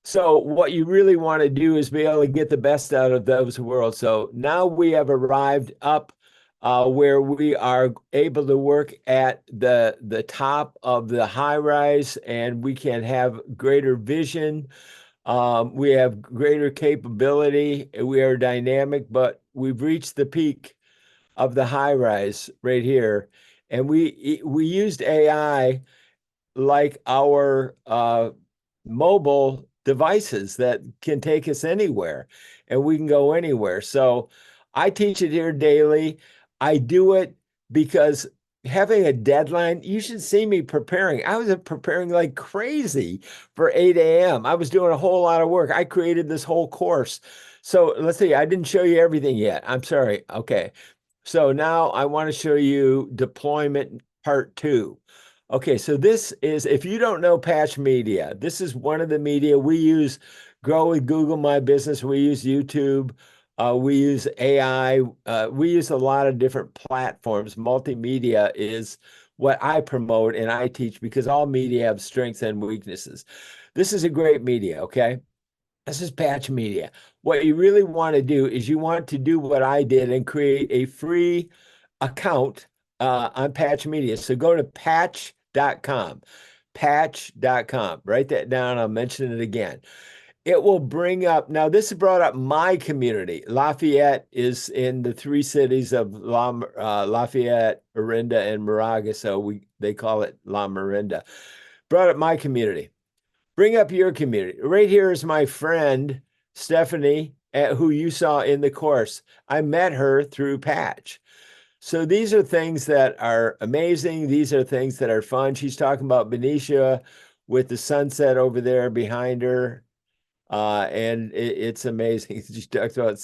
So what you really want to do is be able to get the best out of those worlds. So now we have arrived up where we are able to work at the top of the high rise, and we can have greater vision. We have greater capability. We are dynamic, but we've reached the peak of the high rise right here, and we used AI like our mobile devices that can take us anywhere, and we can go anywhere. So I teach it here daily. I do it because having a deadline, you should see me preparing. I was preparing like crazy for 8 a.m. I was doing a whole lot of work. I created this whole course. So let's see, I didn't show you everything yet. I'm sorry. Okay. So now I want to show you deployment part two. Okay, so this is, if you don't know Patch Media, this is one of the media we use. Grow with Google My Business. We use YouTube. We use AI. We use a lot of different platforms. Multimedia is what I promote and I teach because all media have strengths and weaknesses. This is a great media, okay? This is Patch Media. What you really want to do is you want to do what I did and create a free account on Patch Media. So go to patch.com, patch.com. Write that down. I'll mention it again. It will bring up, now this has brought up my community. Lafayette is in the three cities of Lafayette, Orinda, and Moraga. So they call it La Morinda. Brought up my community. Bring up your community. Right here is my friend, Stephanie, who you saw in the course. I met her through Patch. So these are things that are amazing. These are things that are fun. She's talking about Benicia with the sunset over there behind her. And it's amazing. She talks about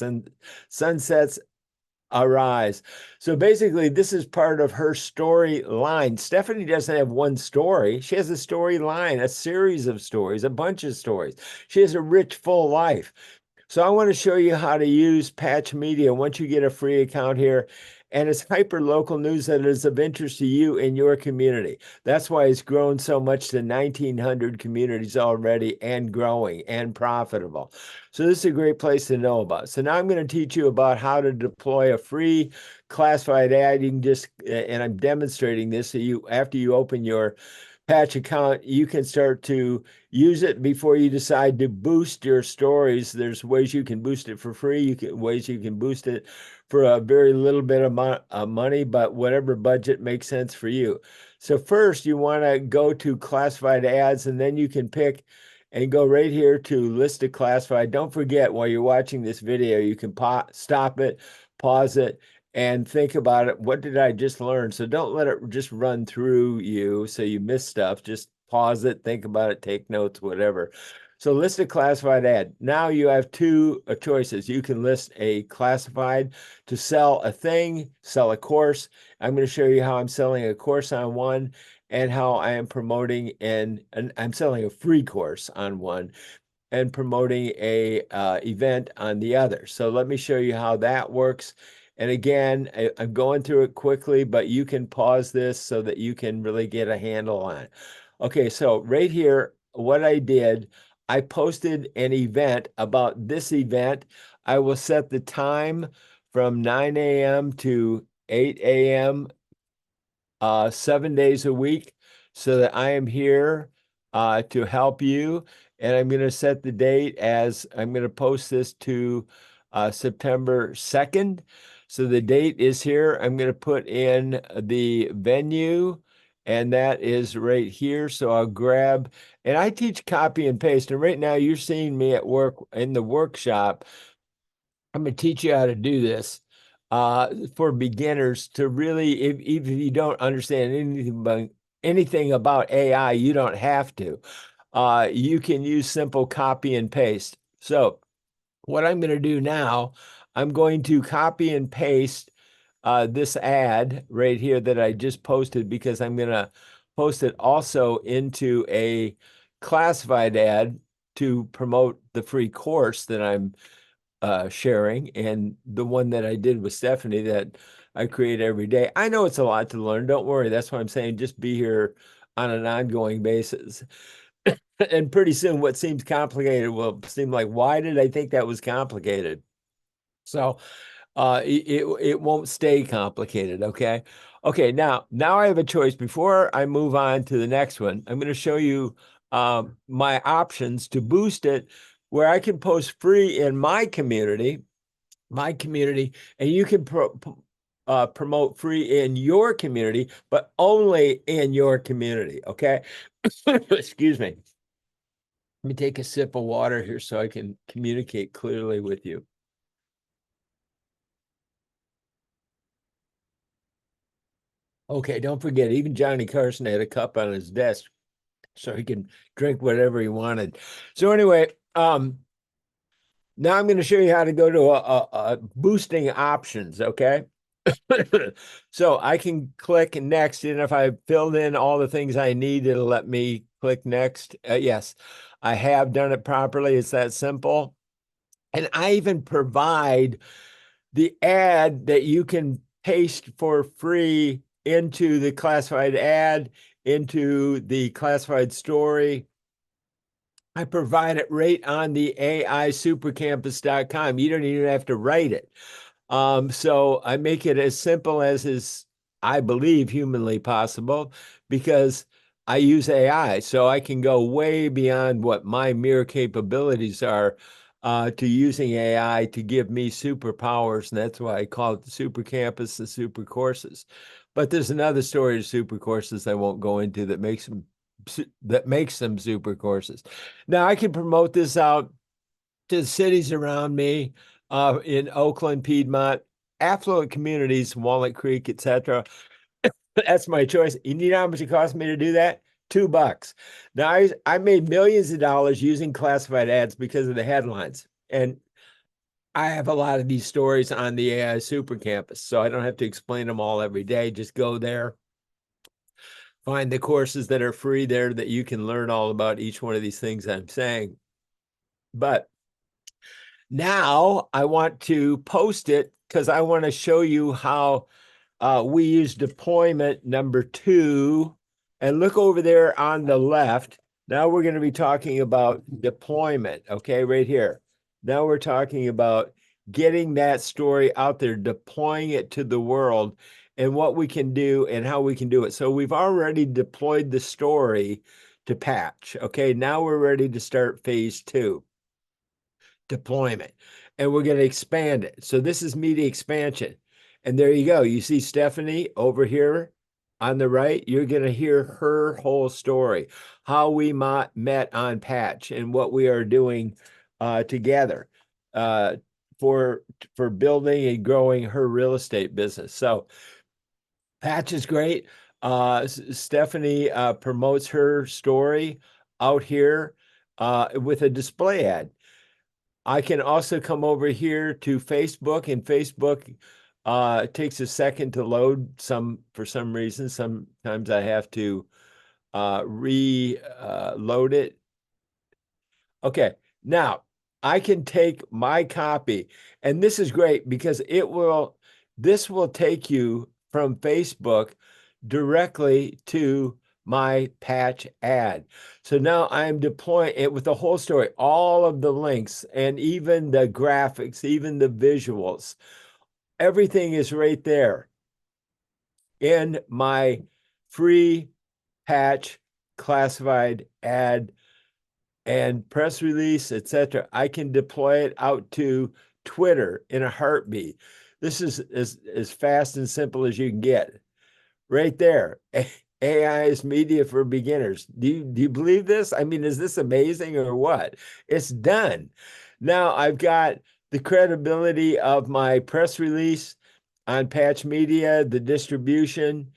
sunsets arise. So basically, this is part of her storyline. Stephanie doesn't have one story. She has a storyline, a series of stories, a bunch of stories. She has a rich, full life. So I want to show you how to use Patch Media once you get a free account here. And it's hyper local news that is of interest to you and your community. That's why it's grown so much to 1,900 communities already and growing and profitable. So this is a great place to know about. So now I'm going to teach you about how to deploy a free classified ad. You can just, and I'm demonstrating this so you, after you open your Patch account, you can start to use it before you decide to boost your stories. There's ways you can boost it for free. Ways you can boost it for a very little bit of money, but whatever budget makes sense for you. So first, you want to go to classified ads, and then you can pick and go right here to list a classified. Don't forget, while you're watching this video, you can stop it, pause it, and think about it. What did I just learn? So don't let it just run through you so you miss stuff. Just pause it, think about it, take notes, whatever. So list a classified ad. Now you have two choices. You can list a classified to sell a thing, sell a course. I'm going to show you how I'm selling a course on one and how I am promoting and I'm selling a free course on one and promoting a event on the other. So let me show you how that works. And again, I'm going through it quickly, but you can pause this so that you can really get a handle on it. Okay, so right here, what I did, I posted an event about this event. I will set the time from 9 a.m. to 8 a.m. 7 days a week so that I am here to help you. And I'm going to set the date as I'm going to post this to September 2nd. So the date is here. I'm going to put in the venue, and that is right here. So I'll grab, and I teach copy and paste. And right now you're seeing me at work in the workshop. I'm going to teach you how to do this for beginners to really, if you don't understand anything about AI, you don't have to. You can use simple copy and paste. So what I'm going to do now, I'm going to copy and paste this ad right here that I just posted because I'm going to post it also into a classified ad to promote the free course that I'm sharing, and the one that I did with Stephanie that I create every day. I know it's a lot to learn. Don't worry. That's why I'm saying just be here on an ongoing basis. And pretty soon, what seems complicated will seem like, why did I think that was complicated? So it won't stay complicated. Okay. Now I have a choice. Before I move on to the next one, I'm going to show you my options to boost it, where I can post free in my community, and you can promote free in your community, but only in your community. Okay. Excuse me. Let me take a sip of water here so I can communicate clearly with you. Okay, don't forget, even Johnny Carson had a cup on his desk so he can drink whatever he wanted. So anyway, now I'm going to show you how to go to a boosting options, okay? So I can click next, and if I filled in all the things I need, it'll let me click next. Yes, I have done it properly. It's that simple. And I even provide the ad that you can paste for free into the classified ad, into the classified story. I provide it right on the AISupercampus.com. You don't even have to write it. So I make it as simple as is, I believe, humanly possible, because I use AI. So I can go way beyond what my mere capabilities are to using AI to give me superpowers. And that's why I call it the Super Campus, the Super Courses. But there's another story of super courses I won't go into that makes them super courses. Now I can promote this out to the cities around me, in Oakland, Piedmont, affluent communities, Walnut Creek, etc. That's my choice. You know how much it cost me to do that? $2. Now I made millions of dollars using classified ads because of the headlines. And I have a lot of these stories on the AI Super Campus, so I don't have to explain them all every day. Just go there, find the courses that are free there that you can learn all about each one of these things I'm saying. But now I want to post it because I want to show you how we use deployment number 2. And look over there on the left. Now we're going to be talking about deployment, okay, right here. Now we're talking about getting that story out there, deploying it to the world, and what we can do and how we can do it. So we've already deployed the story to Patch, okay? Now we're ready to start phase 2. Deployment, and we're going to expand it. So this is media expansion. And there you go. You see Stephanie over here on the right. You're going to hear her whole story, how we met on Patch and what we are doing together uh, for building and growing her real estate business. So Patch is great. Stephanie promotes her story out here with a display ad. I can also come over here to Facebook, and Facebook takes a second to load for some reason. Sometimes I have to reload it. Okay, now I can take my copy, and this is great because this will take you from Facebook directly to my Patch ad. So now I'm deploying it with the whole story, all of the links and even the graphics, even the visuals. Everything is right there in my free Patch classified ad and press release, etc. I can deploy it out to Twitter in a heartbeat. This is as fast and simple as you can get. Right there. AI is media for beginners. Do you believe this? I mean, is this amazing or what? It's done. Now I've got the credibility of my press release on Patch Media, the distribution.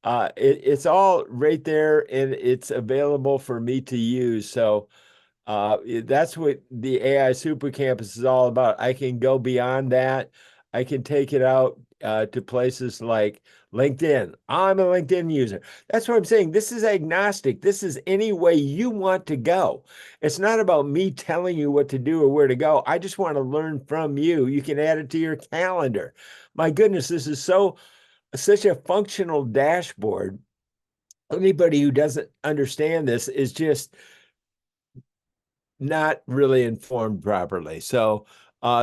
It's all right there, and it's available for me to use. So that's what the AI Super Campus is all about. I can go beyond that. I can take it out to places like LinkedIn. I'm a LinkedIn user. That's what I'm saying. This is agnostic. This is any way you want to go. It's not about me telling you what to do or where to go. I just want to learn from you. You can add it to your calendar. My goodness, this is such a functional dashboard. Anybody who doesn't understand this is just not really informed properly. So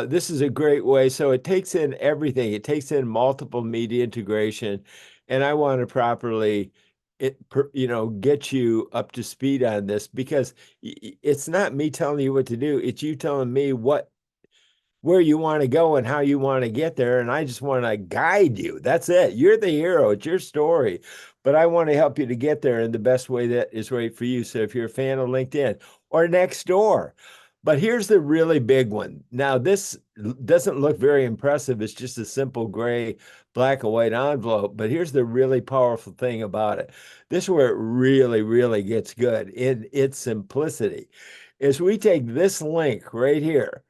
this is a great way. So it takes in everything. It takes in multiple media integration, and I want to properly get you up to speed on this because it's not me telling you what to do. It's you telling me where you want to go and how you want to get there. And I just want to guide you. That's it. You're the hero. It's your story. But I want to help you to get there in the best way that is right for you. So if you're a fan of LinkedIn or Nextdoor, but here's the really big one. Now, this doesn't look very impressive. It's just a simple gray, black and white envelope. But here's the really powerful thing about it. This is where it really, really gets good in its simplicity. Is we take this link right here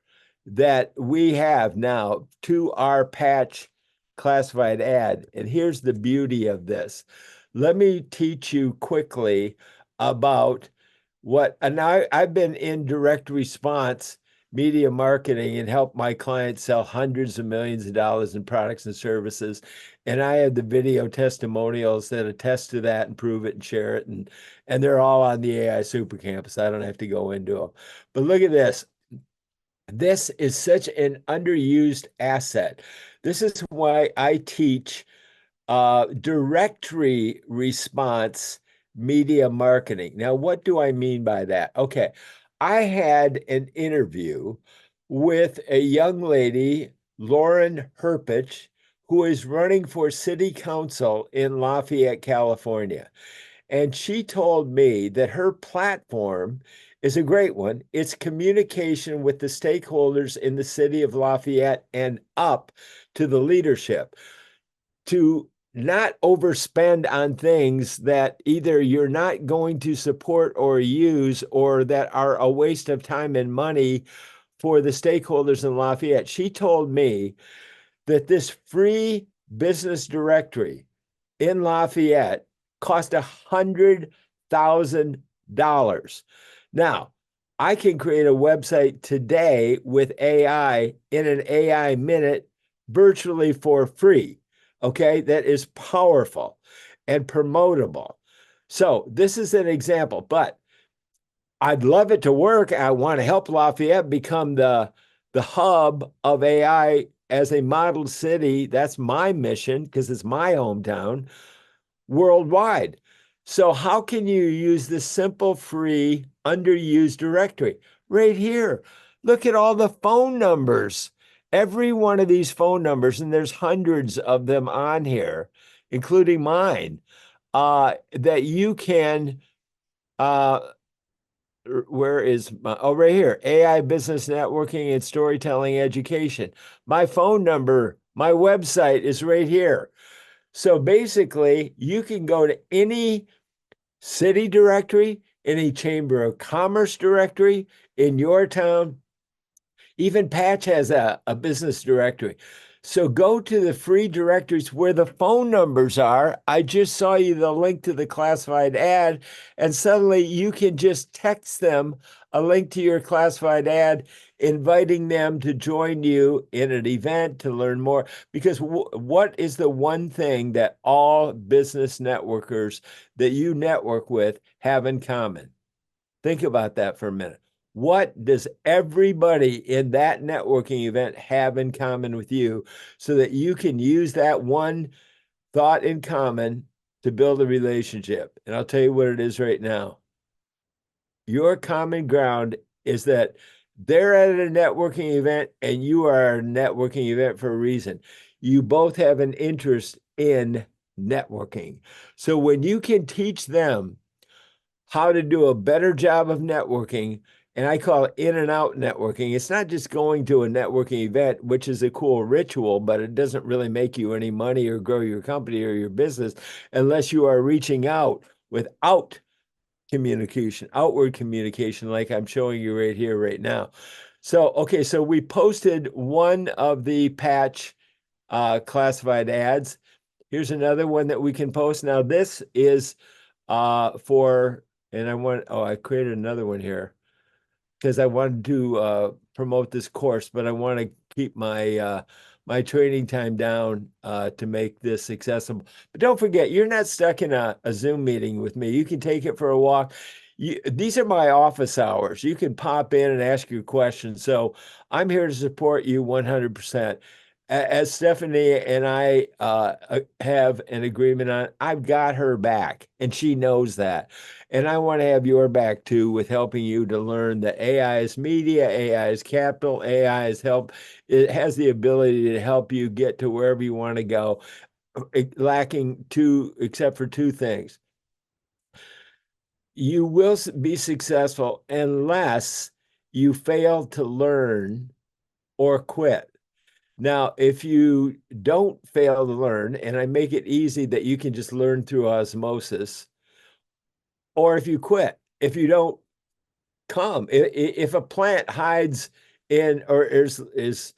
that we have now to our patch classified ad. And here's the beauty of this. Let me teach you quickly about and I've been in direct response media marketing and helped my clients sell hundreds of millions of dollars in products and services. And I have the video testimonials that attest to that and prove it and share it. And they're all on the AI Super Campus. I don't have to go into them. But look at this. This is such an underused asset. This is why I teach directory response media marketing. Now, what do I mean by that? Okay, I had an interview with a young lady, Lauren Herpich, who is running for city council in Lafayette, California. And she told me that her platform is a great one. It's communication with the stakeholders in the city of Lafayette and up to the leadership to not overspend on things that either you're not going to support or use or that are a waste of time and money for the stakeholders in Lafayette. She told me that this free business directory in Lafayette cost $100,000. Now, I can create a website today with AI in an AI minute virtually for free. Okay, that is powerful and promotable. So this is an example, but I'd love it to work. I want to help Lafayette become the hub of AI as a model city. That's my mission because it's my hometown worldwide. So how can you use this simple, free, underused directory? Right here. Look at all the phone numbers. Every one of these phone numbers, and there's hundreds of them on here, including mine, that you can, where is right here, AI business networking and storytelling education. My phone number, my website is right here. So basically, you can go to any city directory, any chamber of commerce directory in your town. Even Patch has a business directory. So go to the free directories where the phone numbers are. I just saw you the link to the classified ad, and suddenly you can just text them a link to your classified ad, inviting them to join you in an event to learn more. Because what is the one thing that all business networkers that you network with have in common? Think about that for a minute. What does everybody in that networking event have in common with you so that you can use that one thought in common to build a relationship? And I'll tell you what it is right now. Your common ground is that they're at a networking event and you are a networking event for a reason. You both have an interest in networking. So when you can teach them how to do a better job of networking, and I call it in and out networking. It's not just going to a networking event, which is a cool ritual, but it doesn't really make you any money or grow your company or your business unless you are reaching out without communication, outward communication, like I'm showing you right here, right now. So, okay, so we posted one of the patch classified ads. Here's another one that we can post. Now, this is and I created another one here because I wanted to promote this course, but I want to keep my training time down to make this accessible. But don't forget, you're not stuck in a Zoom meeting with me. You can take it for a walk. these are my office hours. You can pop in and ask your questions. So I'm here to support you 100%. As Stephanie and I have an agreement on, I've got her back, and she knows that. And I want to have your back too with helping you to learn that AI is media, AI is capital, AI is help. It has the ability to help you get to wherever you want to go, lacking two, except for two things. You will be successful unless you fail to learn or quit. Now, if you don't fail to learn, and I make it easy that you can just learn through osmosis, or if you quit, if you don't come, if a plant hides in or is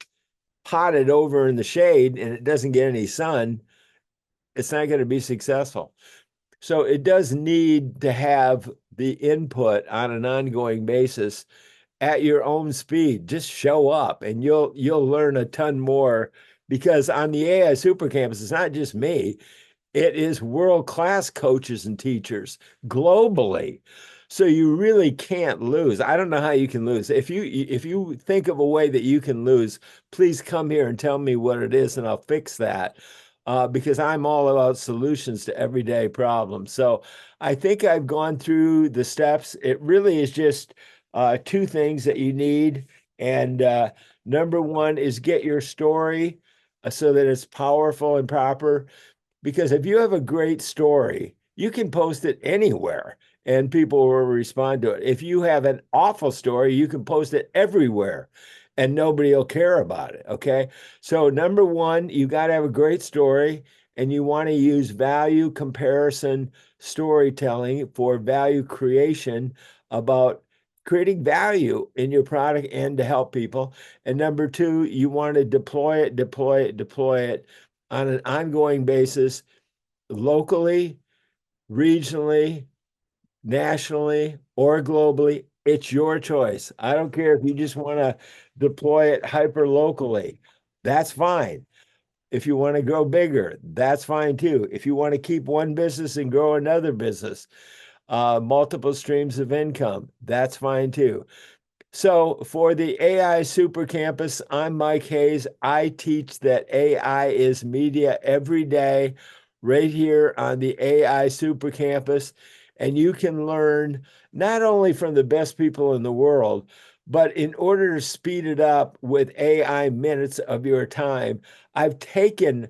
potted over in the shade and it doesn't get any sun, it's not going to be successful. So it does need to have the input on an ongoing basis at your own speed. Just show up and you'll learn a ton more, because on the AI Super Campus, it's not just me. It is world-class coaches and teachers globally. So you really can't lose. I don't know how you can lose. If you think of a way that you can lose, please come here and tell me what it is, and I'll fix that. Because I'm all about solutions to everyday problems. So I think I've gone through the steps. It really is just two things that you need. And number one is get your story so that it's powerful and proper. Because if you have a great story, you can post it anywhere and people will respond to it. If you have an awful story, you can post it everywhere and nobody will care about it. Okay. So, number one, you got to have a great story, and you want to use value comparison storytelling for value creation about creating value in your product and to help people. And number two, you want to deploy it on an ongoing basis, locally, regionally, nationally, or globally. It's your choice. I don't care if you just want to deploy it hyper locally. That's fine. If you want to grow bigger, that's fine too. If you want to keep one business and grow another business, multiple streams of income, that's fine too. So for the AI Super Campus, I'm Mike Hayes. I teach that AI is media every day right here on the AI Super Campus. And you can learn not only from the best people in the world, but in order to speed it up with AI minutes of your time, I've taken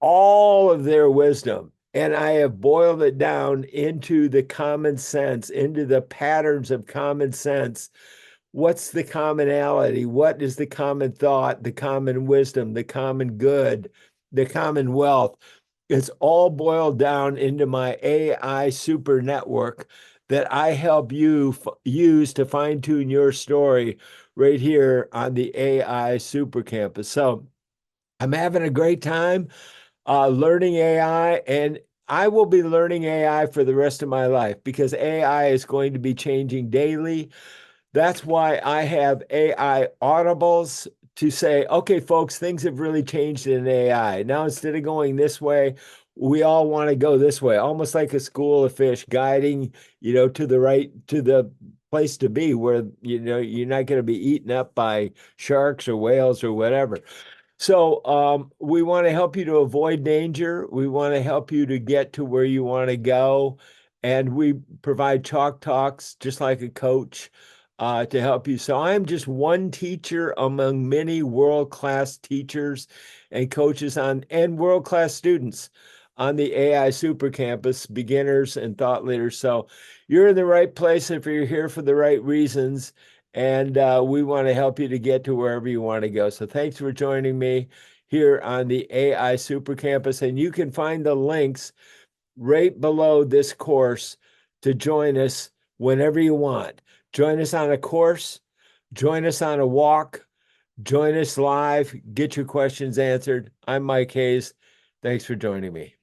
all of their wisdom and I have boiled it down into the common sense, into the patterns of common sense. What's the commonality? What is the common thought, the common wisdom, the common good, the common wealth? It's all boiled down into my AI super network that I help you use to fine tune your story right here on the AI Super Campus. So I'm having a great time learning AI, and I will be learning AI for the rest of my life because AI is going to be changing daily. That's why I have AI audibles to say, okay, folks, things have really changed in AI. Now, instead of going this way, we all want to go this way, almost like a school of fish guiding, to the right, to the place to be where, you're not going to be eaten up by sharks or whales or whatever. So we want to help you to avoid danger. We want to help you to get to where you want to go. And we provide chalk talks, just like a coach, to help you. So I'm just one teacher among many world-class teachers and coaches and world-class students on the AI Super Campus, beginners and thought leaders. So you're in the right place if you're here for the right reasons. And we want to help you to get to wherever you want to go. So thanks for joining me here on the AI Super Campus. And you can find the links right below this course to join us whenever you want. Join us on a course, join us on a walk, join us live, get your questions answered. I'm Mike Hayes. Thanks for joining me.